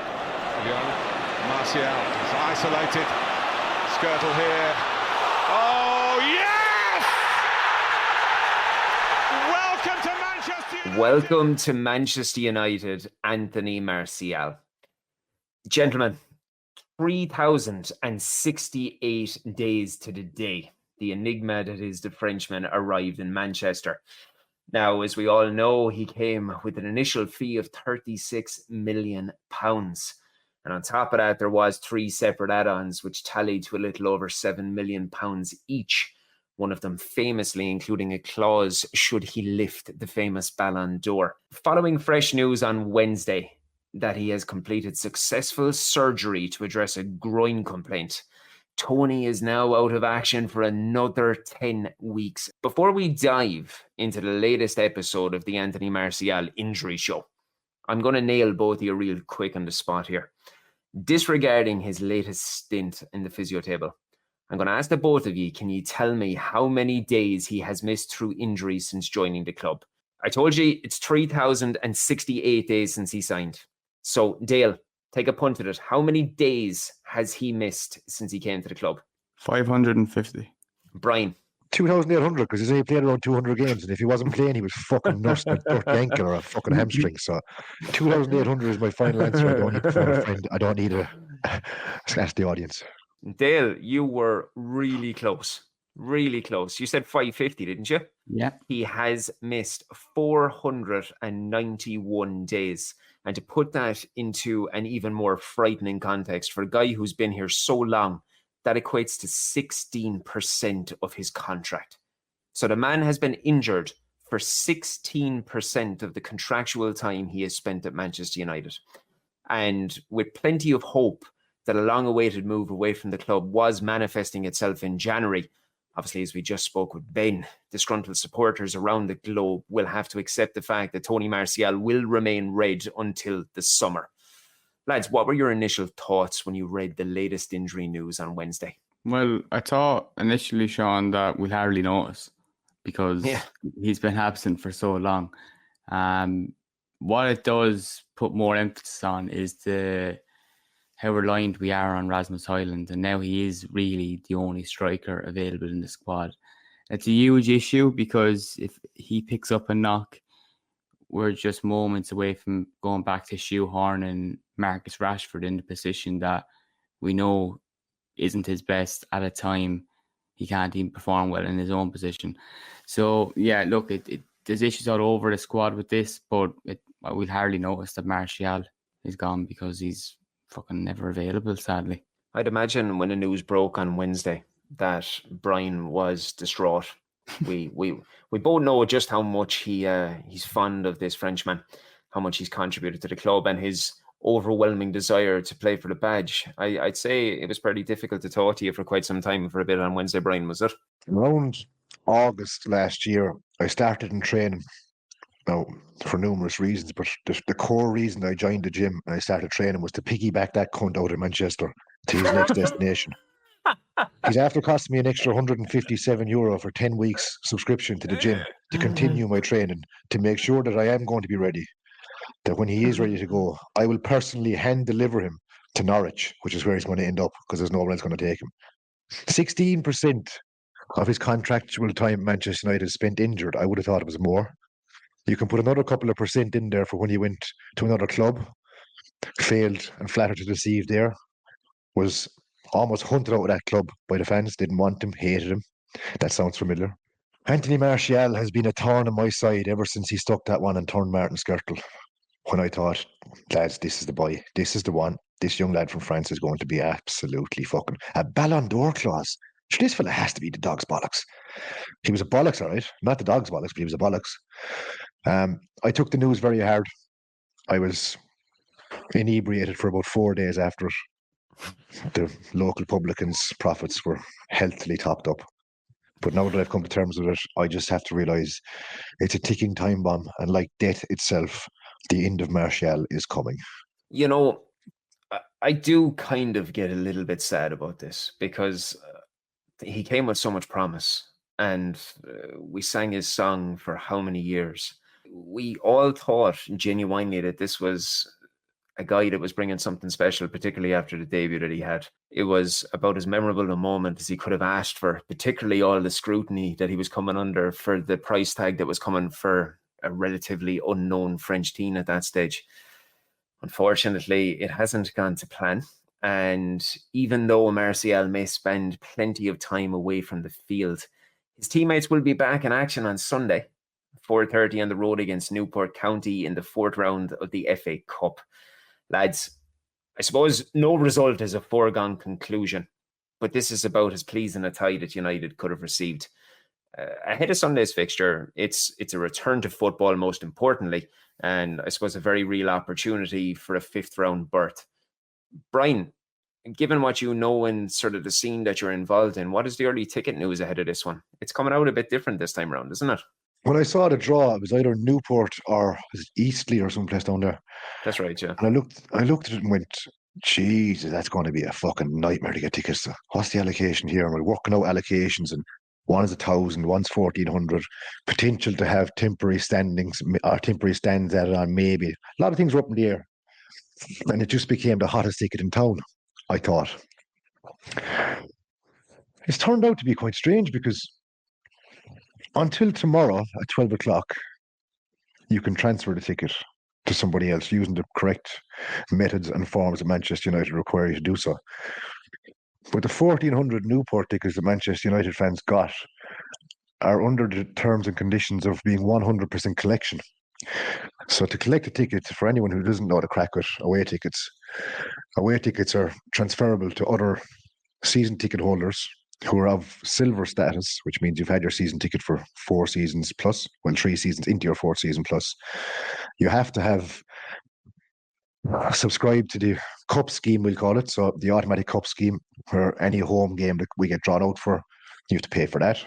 Martial is isolated. Skirtle here. Oh, yes! Welcome to Manchester United. Welcome to Manchester United, Anthony Martial. Gentlemen, 3,068 days to the day the enigma that is the Frenchman arrived in Manchester. Now, as we all know, he came with an initial fee of £36 million. And on top of that, there was 3 separate add-ons, which tallied to a little over £7 million each. One of them famously including a clause should he lift the famous Ballon d'Or. Following fresh news on Wednesday that he has completed successful surgery to address a groin complaint, Tony is now out of action for another 10 weeks. Before we dive into the latest episode of the Anthony Martial Injury Show, I'm going to nail both of you real quick on the spot here. Disregarding his latest stint in the physio table, I'm going to ask the both of you, can you tell me how many days he has missed through injury since joining the club? I told you it's 3,068 days since he signed. So, Dale, take a punt at it. How many days has he missed since he came to the club? 550. Brian? 2,800, because he's only played around 200 games, and if he wasn't playing, he was fucking nursing a dirty ankle or a fucking hamstring. So 2,800 is my final answer. I don't need to phone a friend. I don't need to ask the audience. Dale, you were really close. Really close. You said 550, didn't you? Yeah. He has missed 491 days. And to put that into an even more frightening context, for a guy who's been here so long, that equates to 16% of his contract. So the man has been injured for 16% of the contractual time he has spent at Manchester United. And with plenty of hope that a long-awaited move away from the club was manifesting itself in January, obviously, as we just spoke with Ben, disgruntled supporters around the globe will have to accept the fact that Tony Martial will remain red until the summer. Lads, what were your initial thoughts when you read the latest injury news on Wednesday? Well, I thought initially, Sean, that we'll hardly notice because he's been absent for so long. What it does put more emphasis on is how reliant we are on Rasmus Højlund, and now he is really the only striker available in the squad. It's a huge issue because if he picks up a knock, we're just moments away from going back to shoehorning Marcus Rashford in the position that we know isn't his best at a time he can't even perform well in his own position. So, yeah, look, there's issues all over the squad with this, but we'll hardly notice that Martial is gone because he's fucking never available, sadly. I'd imagine when the news broke on Wednesday that Brian was distraught. We both know just how much he's fond of this Frenchman, how much he's contributed to the club, and his overwhelming desire to play for the badge. I'd say it was pretty difficult to talk to you for quite some time for a bit on Wednesday, Brian, was it? Around August last year, I started in training. Now, for numerous reasons, but the core reason I joined the gym and I started training was to piggyback that cunt out of Manchester to his next destination. He's after costing me an extra €157 for 10 weeks subscription to the gym to continue my training, to make sure that I am going to be ready, that when he is ready to go, I will personally hand deliver him to Norwich, which is where he's going to end up because there's no one else going to take him. 16% of his contractual time at Manchester United spent injured. I would have thought it was more. You can put another couple of percent in there for when he went to another club, failed and flattered to deceive there, was almost hunted out of that club by the fans, didn't want him, hated him. That sounds familiar. Anthony Martial has been a thorn in my side ever since he stuck that one and turned Martin Skirtle. When I thought, lads, this is the boy, this is the one. This young lad from France is going to be absolutely fucking a Ballon d'Or clause. This fella has to be the dog's bollocks. He was a bollocks, all right. Not the dog's bollocks, but he was a bollocks. I took the news very hard. I was inebriated for about 4 days after it. The local publican's profits were healthily topped up. But now that I've come to terms with it, I just have to realise it's a ticking time bomb. And like death itself, the end of Martial is coming. You know, I do kind of get a little bit sad about this because he came with so much promise and we sang his song for how many years. We all thought genuinely that this was a guy that was bringing something special, particularly after the debut that he had. It was about as memorable a moment as he could have asked for, particularly all the scrutiny that he was coming under for the price tag that was coming for a relatively unknown French teen at that stage. Unfortunately, it hasn't gone to plan. And even though Martial may spend plenty of time away from the field, his teammates will be back in action on Sunday, 4:30 on the road against Newport County in the 4th round of the FA Cup. Lads, I suppose no result is a foregone conclusion, but this is about as pleasing a tie that United could have received. Ahead of Sunday's fixture, it's a return to football, most importantly, and I suppose a very real opportunity for a 5th round berth. Brian, given what you know and sort of the scene that you're involved in, what is the early ticket news ahead of this one? It's coming out a bit different this time around, isn't it? When I saw the draw, it was either Newport or Eastleigh or someplace down there. That's right, yeah. And I looked at it and went, Jesus, that's going to be a fucking nightmare to get tickets to. What's the allocation here? And we're working out allocations, and one is 1,000, one's 1,400. Potential to have temporary standings or temporary stands added on, maybe. A lot of things were up in the air. And it just became the hottest ticket in town, I thought. It's turned out to be quite strange because until tomorrow at 12 o'clock, you can transfer the ticket to somebody else using the correct methods and forms that Manchester United require you to do so. But the 1,400 Newport tickets that Manchester United fans got are under the terms and conditions of being 100% collection. So to collect the tickets, for anyone who doesn't know the crack with away tickets are transferable to other season ticket holders who are of silver status, which means you've had your season ticket for 4 seasons plus, 3 seasons into your 4th season plus. You have to have subscribed to the cup scheme, we'll call it, so the automatic cup scheme, where any home game that we get drawn out for, you have to pay for that.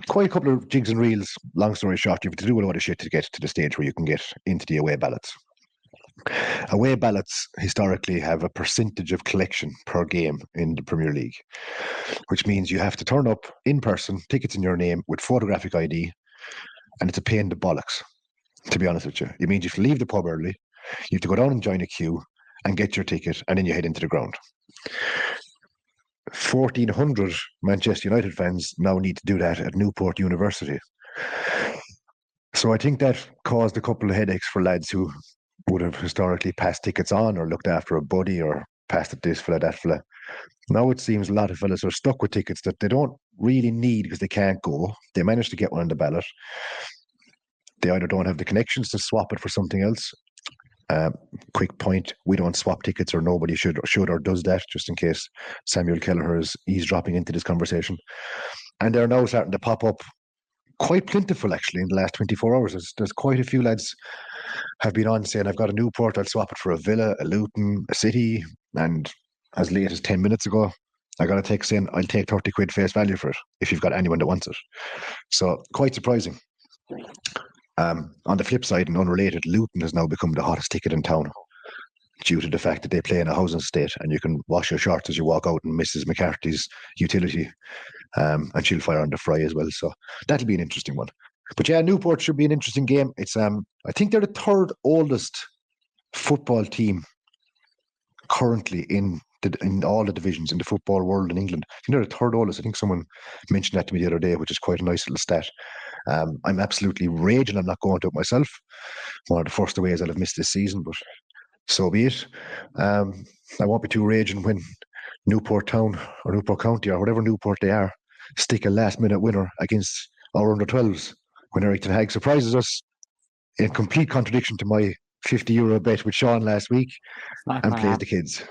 Quite a couple of jigs and reels. Long story short, you have to do a lot of shit to get to the stage where you can get into the away ballots. Away ballots historically have a percentage of collection per game in the Premier League, which means you have to turn up in person, tickets in your name with photographic ID, and it's a pain in the bollocks, to be honest with you. It means you have to leave the pub early, you have to go down and join a queue and get your ticket, and then you head into the ground. 1,400 Manchester United fans now need to do that at Newport University. So I think that caused a couple of headaches for lads who would have historically passed tickets on or looked after a buddy or passed it this fella, that fella. Now it seems a lot of fellas are stuck with tickets that they don't really need because they can't go. They managed to get one on the ballot. They either don't have the connections to swap it for something else. Quick point, we don't swap tickets, or nobody should or does that, just in case Samuel Kelleher is eavesdropping into this conversation. And they're now starting to pop up quite plentiful, actually, in the last 24 hours. There's quite a few lads have been on saying, I've got a Newport, I'll swap it for a Villa, a Luton, a City, and as late as 10 minutes ago, I got a text saying, I'll take 30 quid face value for it if you've got anyone that wants it. So quite surprising. On the flip side, and unrelated, Luton has now become the hottest ticket in town due to the fact that they play in a housing estate and you can wash your shorts as you walk out in Mrs. McCarthy's utility, and she'll fire on the fry as well. So that'll be an interesting one. But yeah, Newport should be an interesting game. It's I think they're the 3rd oldest football team currently in all the divisions in the football world in England. I think they're the 3rd oldest. I think someone mentioned that to me the other day, which is quite a nice little stat. I'm absolutely raging. I'm not going to it myself. One of the first aways I'll have missed this season, but so be it. I won't be too raging when Newport Town or Newport County or whatever Newport they are stick a last-minute winner against our under-12s when Eric Ten Hag surprises us in complete contradiction to my €50 bet with Sean last week and plays the kids.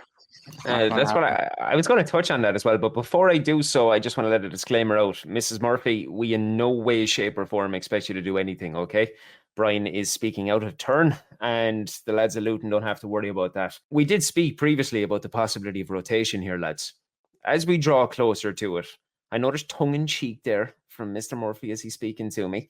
That's what I was going to touch on that as well. But before I do so, I just want to let a disclaimer out. Mrs. Murphy, we in no way, shape or form expect you to do anything, okay? Brian is speaking out of turn and the lads of Luton don't have to worry about that. We did speak previously about the possibility of rotation here, lads. As we draw closer to it, I noticed tongue-in-cheek there from Mr. Murphy as he's speaking to me.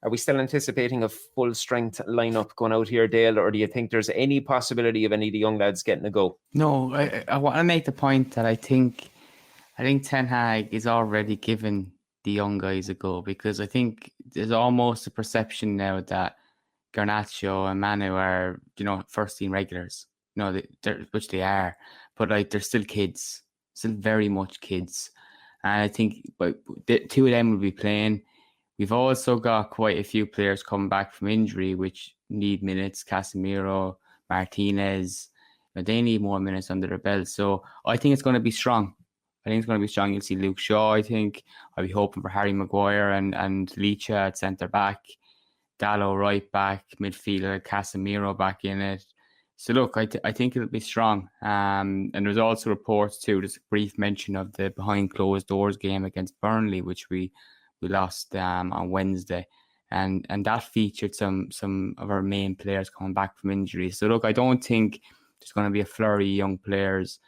Are we still anticipating a full-strength lineup going out here, Dale, or do you think there's any possibility of any of the young lads getting a go? No, I want to make the point that I think Ten Hag is already giving the young guys a go, because I think there's almost a perception now that Garnacho and Manu are, first-team regulars, which they are, but they're still kids, still very much kids. And I think the 2 of them will be playing. We've also got quite a few players coming back from injury, which need minutes. Casemiro, Martinez, they need more minutes under their belt. So I think it's going to be strong. You'll see Luke Shaw, I think. I'll be hoping for Harry Maguire and Licha at centre-back. Dallo right back, midfielder, Casemiro back in it. So look, I think it'll be strong. And there's also reports too, there's a brief mention of the behind closed doors game against Burnley, which we lost on Wednesday, and that featured some of our main players coming back from injury. So look, I don't think there's going to be a flurry of young players.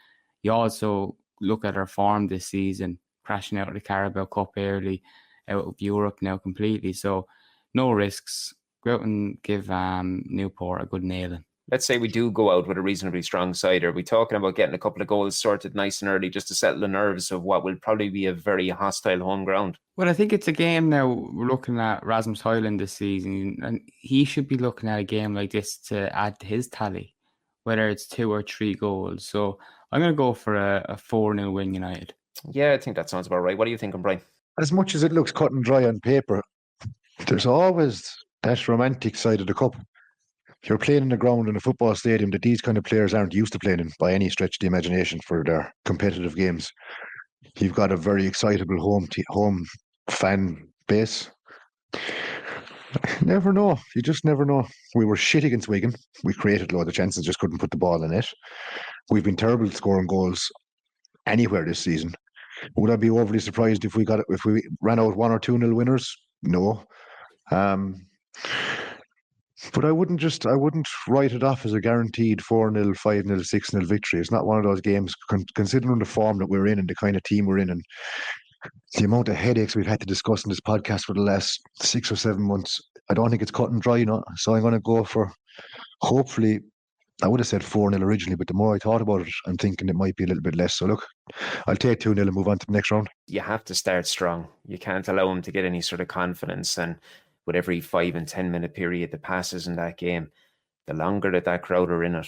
You also look at our form this season, crashing out of the Carabao Cup early, out of Europe now completely. So no risks. Go out and give Newport a good nailing. Let's say we do go out with a reasonably strong side. Are we talking about getting a couple of goals sorted nice and early just to settle the nerves of what will probably be a very hostile home ground? Well, I think it's a game now. We're looking at Rasmus Højlund this season, and he should be looking at a game like this to add to his tally, whether it's 2 or 3 goals. So I'm going to go for a 4-0 win United. Yeah, I think that sounds about right. What are you thinking, Brian? As much as it looks cut and dry on paper, there's always that romantic side of the cup. You're playing in the ground in a football stadium that these kind of players aren't used to playing in by any stretch of the imagination for their competitive games. You've got a very excitable home fan base. Never know. You just never know. We were shit against Wigan. We created loads of chances, just couldn't put the ball in it. We've been terrible at scoring goals anywhere this season. Would I be overly surprised if we ran out 1 or 2-0 winners? No. But I wouldn't write it off as a guaranteed 4-0, 5-0, 6-0 victory. It's not one of those games, considering the form that we're in and the kind of team we're in and the amount of headaches we've had to discuss in this podcast for the last 6 or 7 months. I don't think it's cut and dry, So I'm going to go for, hopefully, I would have said 4-0 originally, but the more I thought about it, I'm thinking it might be a little bit less. So look, I'll take 2-0 and move on to the next round. You have to start strong. You can't allow them to get any sort of confidence. And with every 5 and 10 minute period that passes in that game, the longer that crowd are in it,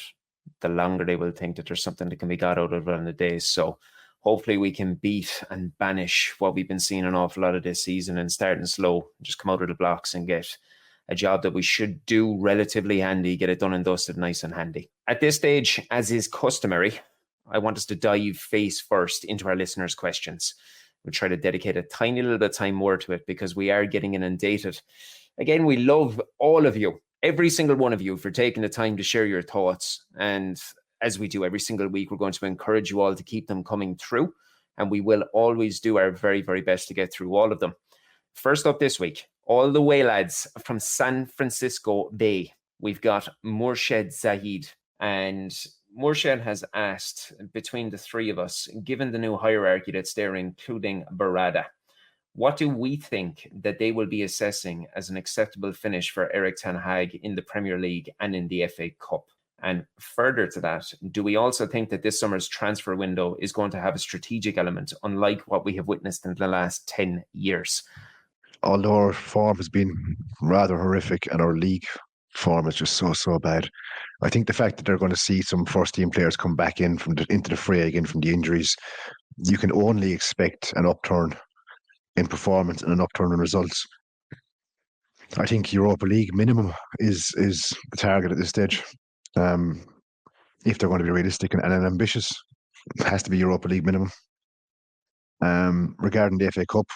the longer they will think that there's something that can be got out of it on the days. So hopefully we can beat and banish what we've been seeing an awful lot of this season and starting slow, just come out of the blocks and get a job that we should do relatively handy, get it done and dusted nice and handy. At this stage, as is customary, I want us to dive face first into our listeners' questions. We'll try to dedicate a tiny little bit of time more to it because we are getting inundated. Again, we love all of you, every single one of you, for taking the time to share your thoughts. And as we do every single week, we're going to encourage you all to keep them coming through. And we will always do our very, very best to get through all of them. First up this week, all the way lads from San Francisco Bay. We've got Murshid Zahid. And Murshid has asked, between the three of us, given the new hierarchy that's there, including Berrada, what do we think that they will be assessing as an acceptable finish for Erik ten Hag in the Premier League and in the FA Cup? And further to that, do we also think that this summer's transfer window is going to have a strategic element, unlike what we have witnessed in the last 10 years? Although our form has been rather horrific and our league form is just so bad, I think the fact that they're going to see some first-team players come back in into the fray again from the injuries, you can only expect an upturn in performance and an upturn in results. I think Europa League minimum is the target at this stage. If they're going to be realistic and ambitious, it has to be Europa League minimum. Regarding the FA Cup,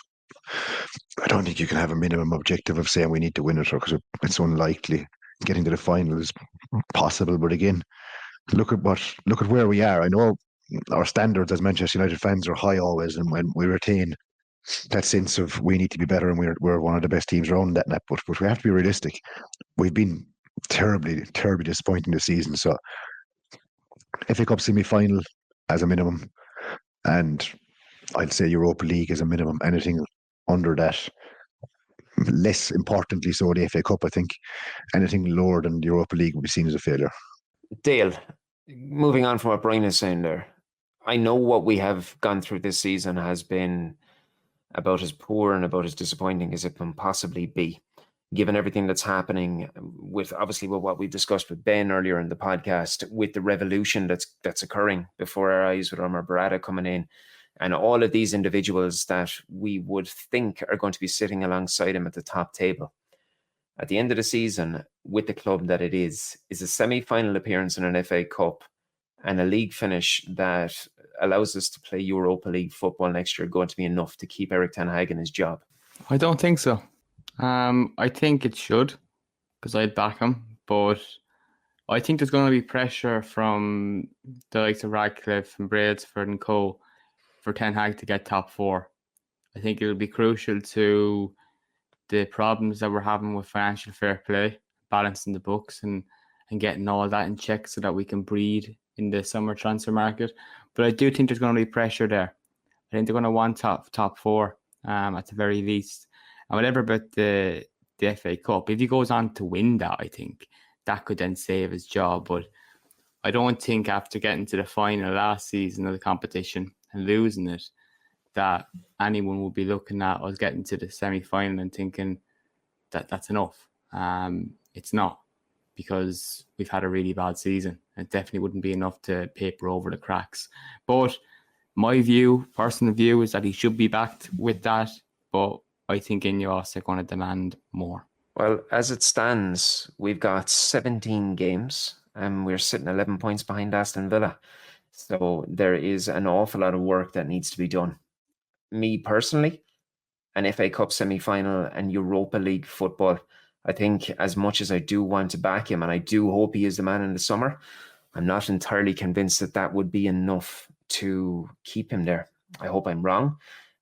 I don't think you can have a minimum objective of saying we need to win it, because it's unlikely. Getting to the final is possible, but again, look at where we are. I know our standards as Manchester United fans are high always, and when we retain that sense of we need to be better and we're one of the best teams around that, but we have to be realistic. We've been terribly disappointing this season. So FA Cup semi-final as a minimum, and I'd say Europa League as a minimum. Anything under that, less importantly so the FA Cup, I think anything lower than the Europa League would be seen as a failure. Dale, moving on from what Brian is saying there, I know what we have gone through this season has been about as poor and about as disappointing as it can possibly be, given everything that's happening with what we discussed with Ben earlier in the podcast, with the revolution that's occurring before our eyes with Omar Berrada coming in, and all of these individuals that we would think are going to be sitting alongside him at the top table. At the end of the season, with the club that it is a semi-final appearance in an FA Cup and a league finish that allows us to play Europa League football next year going to be enough to keep Erik ten Hag in his job? I don't think so. I think it should, because I'd back him, but I think there's going to be pressure from the likes of Radcliffe and Brailsford and co for Ten Hag to get top four. I think it'll be crucial to the problems that we're having with financial fair play, balancing the books and getting all that in check so that we can breed in the summer transfer market. But I do think there's going to be pressure there. I think they're going to want top four at the very least. And whatever about the FA Cup, if he goes on to win that, I think that could then save his job. But I don't think after getting to the final last season of the competition and losing it, that anyone will be looking at us getting to the semi-final and thinking that that's enough. It's not, because we've had a really bad season. It definitely wouldn't be enough to paper over the cracks. But my personal view, is that he should be backed with that. But I think INEOS are going to demand more. Well, as it stands, we've got 17 games and we're sitting 11 points behind Aston Villa. So there is an awful lot of work that needs to be done. me personally, an FA Cup semi-final and Europa League football, I think as much as I do want to back him, and I do hope he is the man in the summer, I'm not entirely convinced that that would be enough to keep him there. I hope I'm wrong.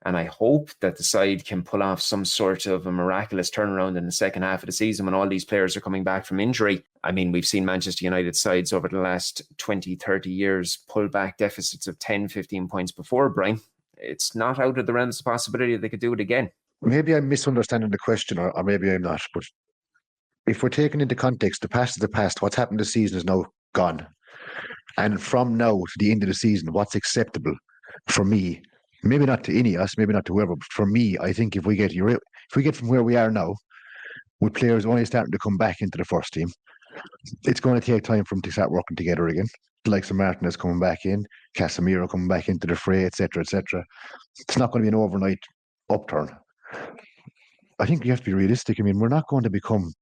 And I hope that the side can pull off some sort of a miraculous turnaround in the second half of the season when all these players are coming back from injury. I mean, we've seen Manchester United sides over the last 20, 30 years pull back deficits of 10, 15 points before, Brian. It's not out of the realms of possibility they could do it again. Maybe I'm misunderstanding the question, or maybe I'm not. But if we're taking into context, the past is the past. What's happened this season is now gone. And from now to the end of the season, what's acceptable for me, maybe not to INEOS, maybe not to whoever, but for me, I think if we get from where we are now, with players only starting to come back into the first team, it's going to take time for them to start working together again. The likes of Martinez coming back in, Casemiro coming back into the fray, etc., etc. It's not going to be an overnight upturn. I think you have to be realistic. I mean, we're not going to become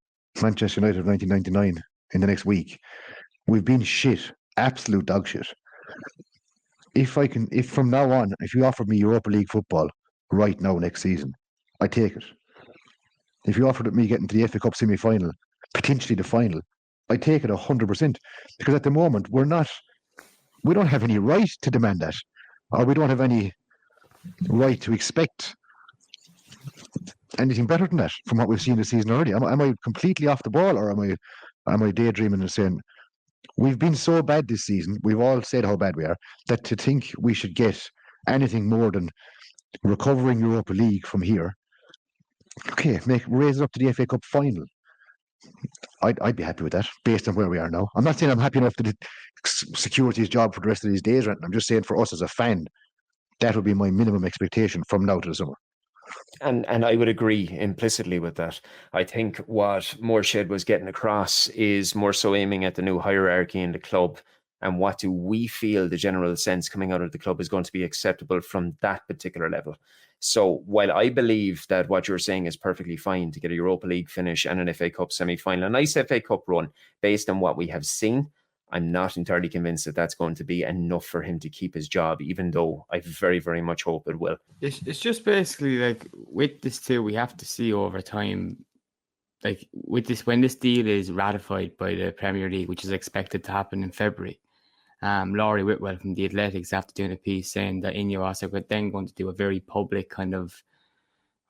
Manchester United of 1999 in the next week. We've been shit, absolute dog shit. If from now on, if you offered me Europa League football right now next season, I take it. If you offered me getting to the FA Cup semi-final, potentially the final, I take it 100%. Because at the moment, we don't have any right to demand that, or we don't have any right to expect anything better than that from what we've seen this season already. Am I completely off the ball, or am I daydreaming and saying we've been so bad this season? We've all said how bad we are, that to think we should get anything more than recovering Europa League from here, okay, raise it up to the FA Cup final. I'd be happy with that based on where we are now. I'm not saying I'm happy enough to secure his job for the rest of these days, right? I'm just saying for us as a fan, that would be my minimum expectation from now to the summer. And I would agree implicitly with that. I think what Moorshed was getting across is more so aiming at the new hierarchy in the club, and what do we feel the general sense coming out of the club is going to be acceptable from that particular level. So while I believe that what you're saying is perfectly fine to get a Europa League finish and an FA Cup semi-final, a nice FA Cup run based on what we have seen, I'm not entirely convinced that that's going to be enough for him to keep his job, even though I very, very much hope it will. It's just basically like with this too, we have to see over time, like with this, when this deal is ratified by the Premier League, which is expected to happen in February. Laurie Whitwell from The Athletics, after doing a piece saying that INEOS are then going to do a very public kind of,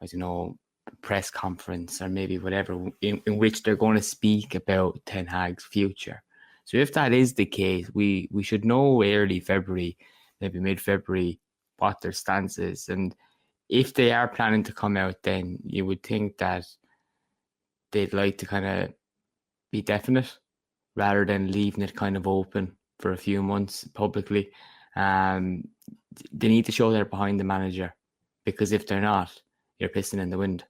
I don't know, press conference or maybe whatever, in which they're going to speak about Ten Hag's future. So if that is the case, we should know early February, maybe mid-February, what their stance is. And if they are planning to come out, then you would think that they'd like to kind of be definite rather than leaving it kind of open for a few months publicly. They need to show they're behind the manager, because if they're not, you're pissing in the wind.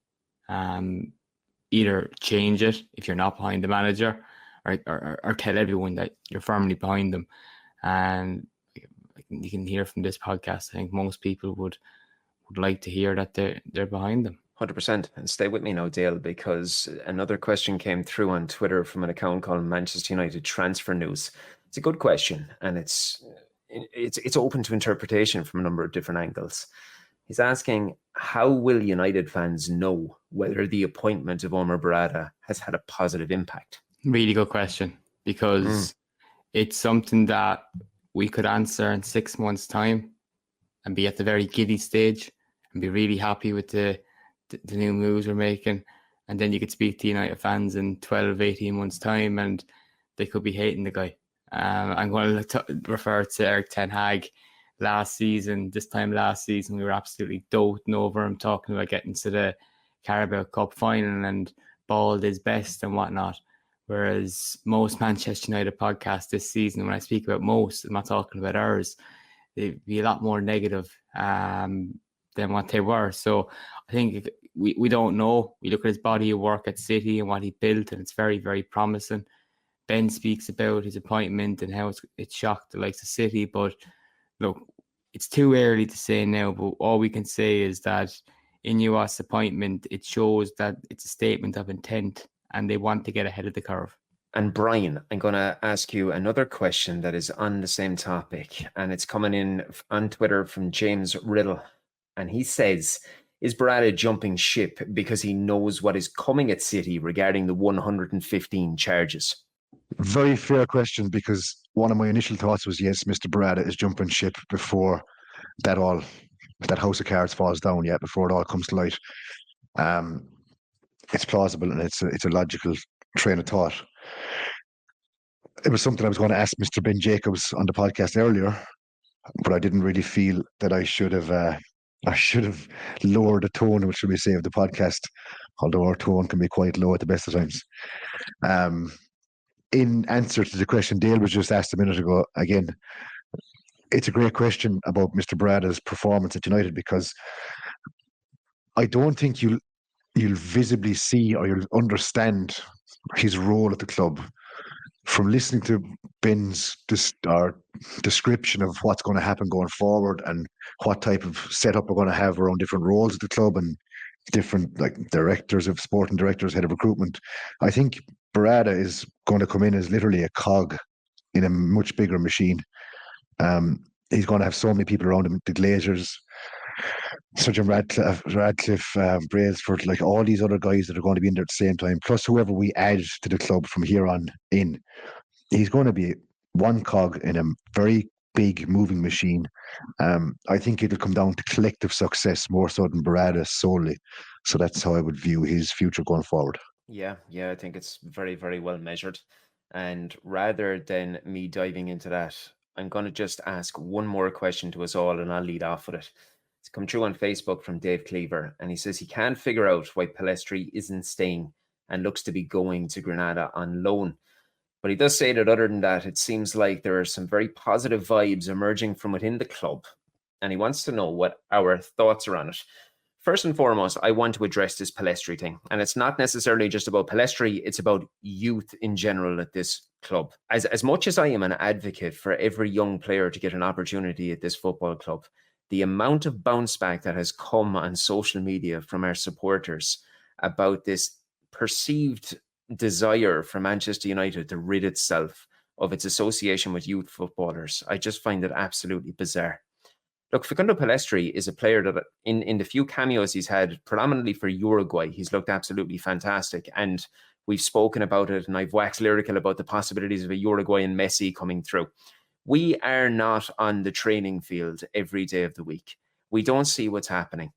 Either change it if you're not behind the manager, or tell everyone that you're firmly behind them. And you can hear from this podcast, I think most people would like to hear that they're behind them. 100%. And stay with me now, Dale, because another question came through on Twitter from an account called Manchester United Transfer News. It's a good question, and it's open to interpretation from a number of different angles. He's asking, how will United fans know whether the appointment of Omar Berrada has had a positive impact? Really good question, because it's something that we could answer in 6 months' time and be at the very giddy stage and be really happy with the new moves we're making. And then you could speak to United fans in 12, 18 months' time and they could be hating the guy. I'm going to refer to Eric Ten Hag last season. This time last season, we were absolutely doting over him, talking about getting to the Carabao Cup final and balled his best and whatnot. Whereas most Manchester United podcasts this season, when I speak about most, I'm not talking about ours, they'd be a lot more negative than what they were. So I think we don't know. We look at his body of work at City and what he built, and it's very, very promising. Ben speaks about his appointment and how it's shocked the likes of City. But look, it's too early to say now, but all we can say is that INEOS appointment, it shows that it's a statement of intent and they want to get ahead of the curve. And Brian, I'm going to ask you another question that is on the same topic, and it's coming in on Twitter from James Riddle. And he says, is Berrada jumping ship because he knows what is coming at City regarding the 115 charges? Very fair question, because one of my initial thoughts was, yes, Mr. Berrada is jumping ship before that house of cards falls down, before it all comes to light. It's plausible, and it's a logical train of thought. It was something I was going to ask Mr. Ben Jacobs on the podcast earlier, but I didn't really feel that I should have lowered the tone, what should we say, of the podcast, although our tone can be quite low at the best of times. In answer to the question Dale was just asked a minute ago, again, it's a great question about Mr. Berrada's performance at United, because I don't think you'll visibly see or you'll understand his role at the club from listening to Ben's description of what's going to happen going forward and what type of setup we're going to have around different roles at the club and different, like, directors of sporting directors, head of recruitment. I think Berrada is going to come in as literally a cog in a much bigger machine. He's going to have so many people around him, the Glazers, Sir Jim Radcliffe, Brailsford, like all these other guys that are going to be in there at the same time, plus whoever we add to the club from here on in. He's going to be one cog in a very big moving machine. I think it'll come down to collective success more so than Berrada solely. So that's how I would view his future going forward. Yeah, I think it's very, very well measured. And rather than me diving into that, I'm going to just ask one more question to us all, and I'll lead off with it. It's come through on Facebook from Dave Cleaver, and he says he can't figure out why Pellistri isn't staying and looks to be going to Granada on loan. But he does say that other than that, it seems like there are some very positive vibes emerging from within the club, and he wants to know what our thoughts are on it. First and foremost, I want to address this Pellistri thing. And it's not necessarily just about Pellistri, it's about youth in general at this club. As much as I am an advocate for every young player to get an opportunity at this football club, the amount of bounce back that has come on social media from our supporters about this perceived desire for Manchester United to rid itself of its association with youth footballers, I just find it absolutely bizarre. Look, Facundo Pellistri is a player that in the few cameos he's had, predominantly for Uruguay, he's looked absolutely fantastic. And we've spoken about it, and I've waxed lyrical about the possibilities of a Uruguayan Messi coming through. We are not on the training field every day of the week. We don't see what's happening.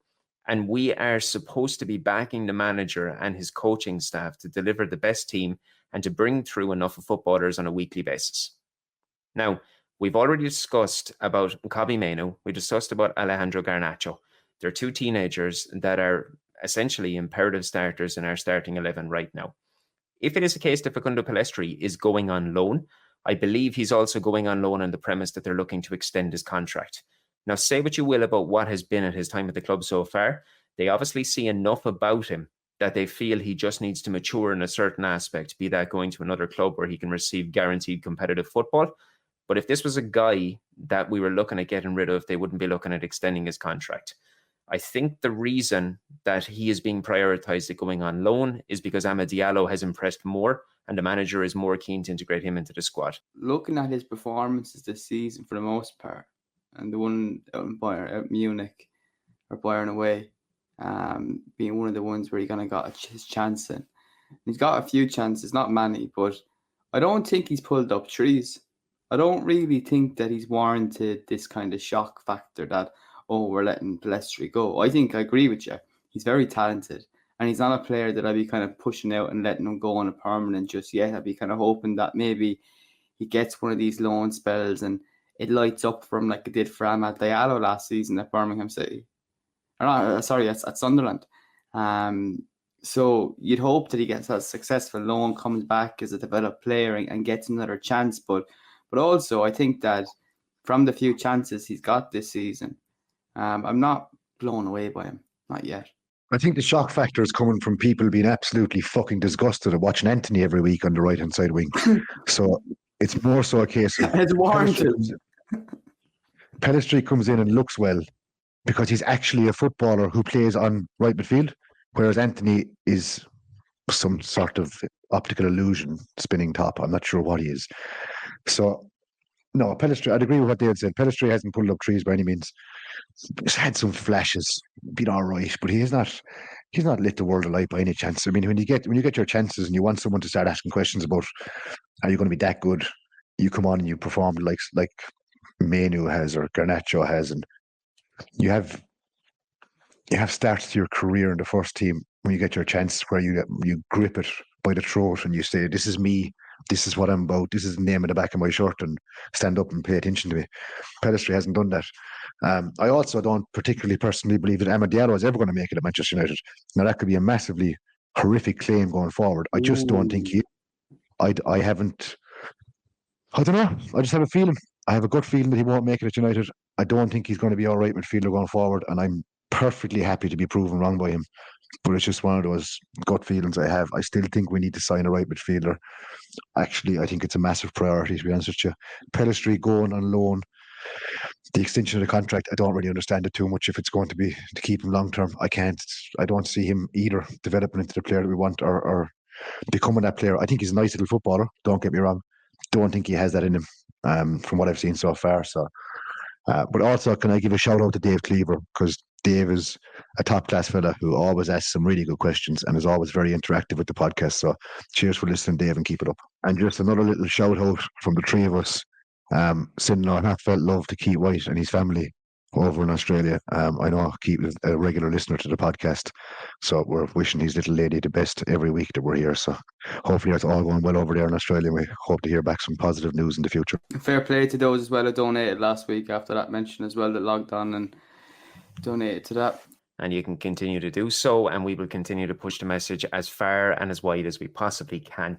And we are supposed to be backing the manager and his coaching staff to deliver the best team and to bring through enough footballers on a weekly basis. Now, we've already discussed about Kobbie Mainoo. We discussed about Alejandro Garnacho. They're two teenagers that are essentially imperative starters in our starting 11 right now. If it is the case that Facundo Pellistri is going on loan, I believe he's also going on loan on the premise that they're looking to extend his contract. Now, say what you will about what has been at his time at the club so far. They obviously see enough about him that they feel he just needs to mature in a certain aspect, be that going to another club where he can receive guaranteed competitive football. But if this was a guy that we were looking at getting rid of, they wouldn't be looking at extending his contract. I think the reason that he is being prioritised at going on loan is because Amad Diallo has impressed more and the manager is more keen to integrate him into the squad. Looking at his performances this season for the most part, and the one out in Bayern, out Munich, or Bayern away, being one of the ones where he kind of got his chance in. He's got a few chances, not many, but I don't think he's pulled up trees. I don't really think that he's warranted this kind of shock factor that, we're letting Pellistri go. I think I agree with you. He's very talented, and he's not a player that I'd be kind of pushing out and letting him go on a permanent just yet. I'd be kind of hoping that maybe he gets one of these loan spells and it lights up for him like it did for Amad Diallo last season at Birmingham City. At Sunderland. So you'd hope that he gets a successful loan, comes back as a developed player and gets another chance. But also, I think that from the few chances he's got this season, I'm not blown away by him. Not yet. I think the shock factor is coming from people being absolutely fucking disgusted at watching Anthony every week on the right-hand side wing. So it's more so a case of... It's warranted. Pellistri comes in and looks well because he's actually a footballer who plays on right midfield, whereas Anthony is some sort of optical illusion, spinning top. I'm not sure what he is. So No, Pellistri, I'd agree with what Dave said. Pellistri hasn't pulled up trees by any means. He's had some flashes, been all right, but he's not lit the world alight by any chance. I mean, when you get your chances and you want someone to start asking questions about, are you going to be that good? You come on and you perform like Manu has or Garnacho has, and you have started your career in the first team when you get your chance, where you grip it by the throat and you say, "This is me. This is what I'm about. This is the name in the back of my shirt," and stand up and pay attention to me. Pellistri hasn't done that. I also don't particularly personally believe that Amad Diallo is ever going to make it at Manchester United. Now, that could be a massively horrific claim going forward. I just don't think he. I don't know. I just have a feeling. I have a gut feeling that he won't make it at United. I don't think he's going to be all right midfielder going forward, and I'm perfectly happy to be proven wrong by him. But it's just one of those gut feelings I have. I still think we need to sign a right midfielder. Actually, I think it's a massive priority, to be honest with you. Pellistri going on loan. The extension of the contract, I don't really understand it too much if it's going to be to keep him long term. I don't see him either developing into the player that we want or becoming that player. I think he's a nice little footballer, don't get me wrong. Don't think he has that in him from what I've seen so far. So, but also, can I give a shout out to Dave Cleaver, because Dave is a top class fella who always asks some really good questions and is always very interactive with the podcast. So cheers for listening, Dave, and keep it up. And just another little shout out from the three of us, sending our heartfelt love to Keith White and his family over in Australia. I know Keith is a regular listener to the podcast, so we're wishing his little lady the best every week that we're here. So hopefully it's all going well over there in Australia. We hope to hear back some positive news in the future. Fair play to those as well who donated last week after that mention as well, that logged on and donated to that. And you can continue to do so, and we will continue to push the message as far and as wide as we possibly can.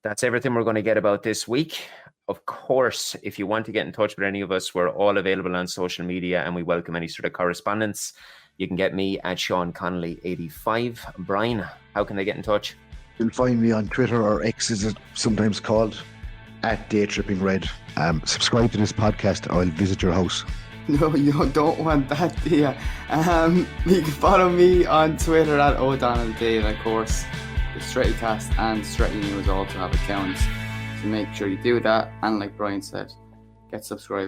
That's everything we're going to get about this week. Of course, if you want to get in touch with any of us, we're all available on social media and we welcome any sort of correspondence. You can get me at Sean Connolly 85. Brian, how can they get in touch? You'll find me on Twitter, or X as it's sometimes called, at DaytrippingRed. Subscribe to this podcast or I'll visit your house. No, you don't want that, do you? You can follow me on Twitter at O'Donnell Dale, of course. The StrettyCast and Stretty News also have accounts. So make sure you do that, and like Brian said, get subscribing.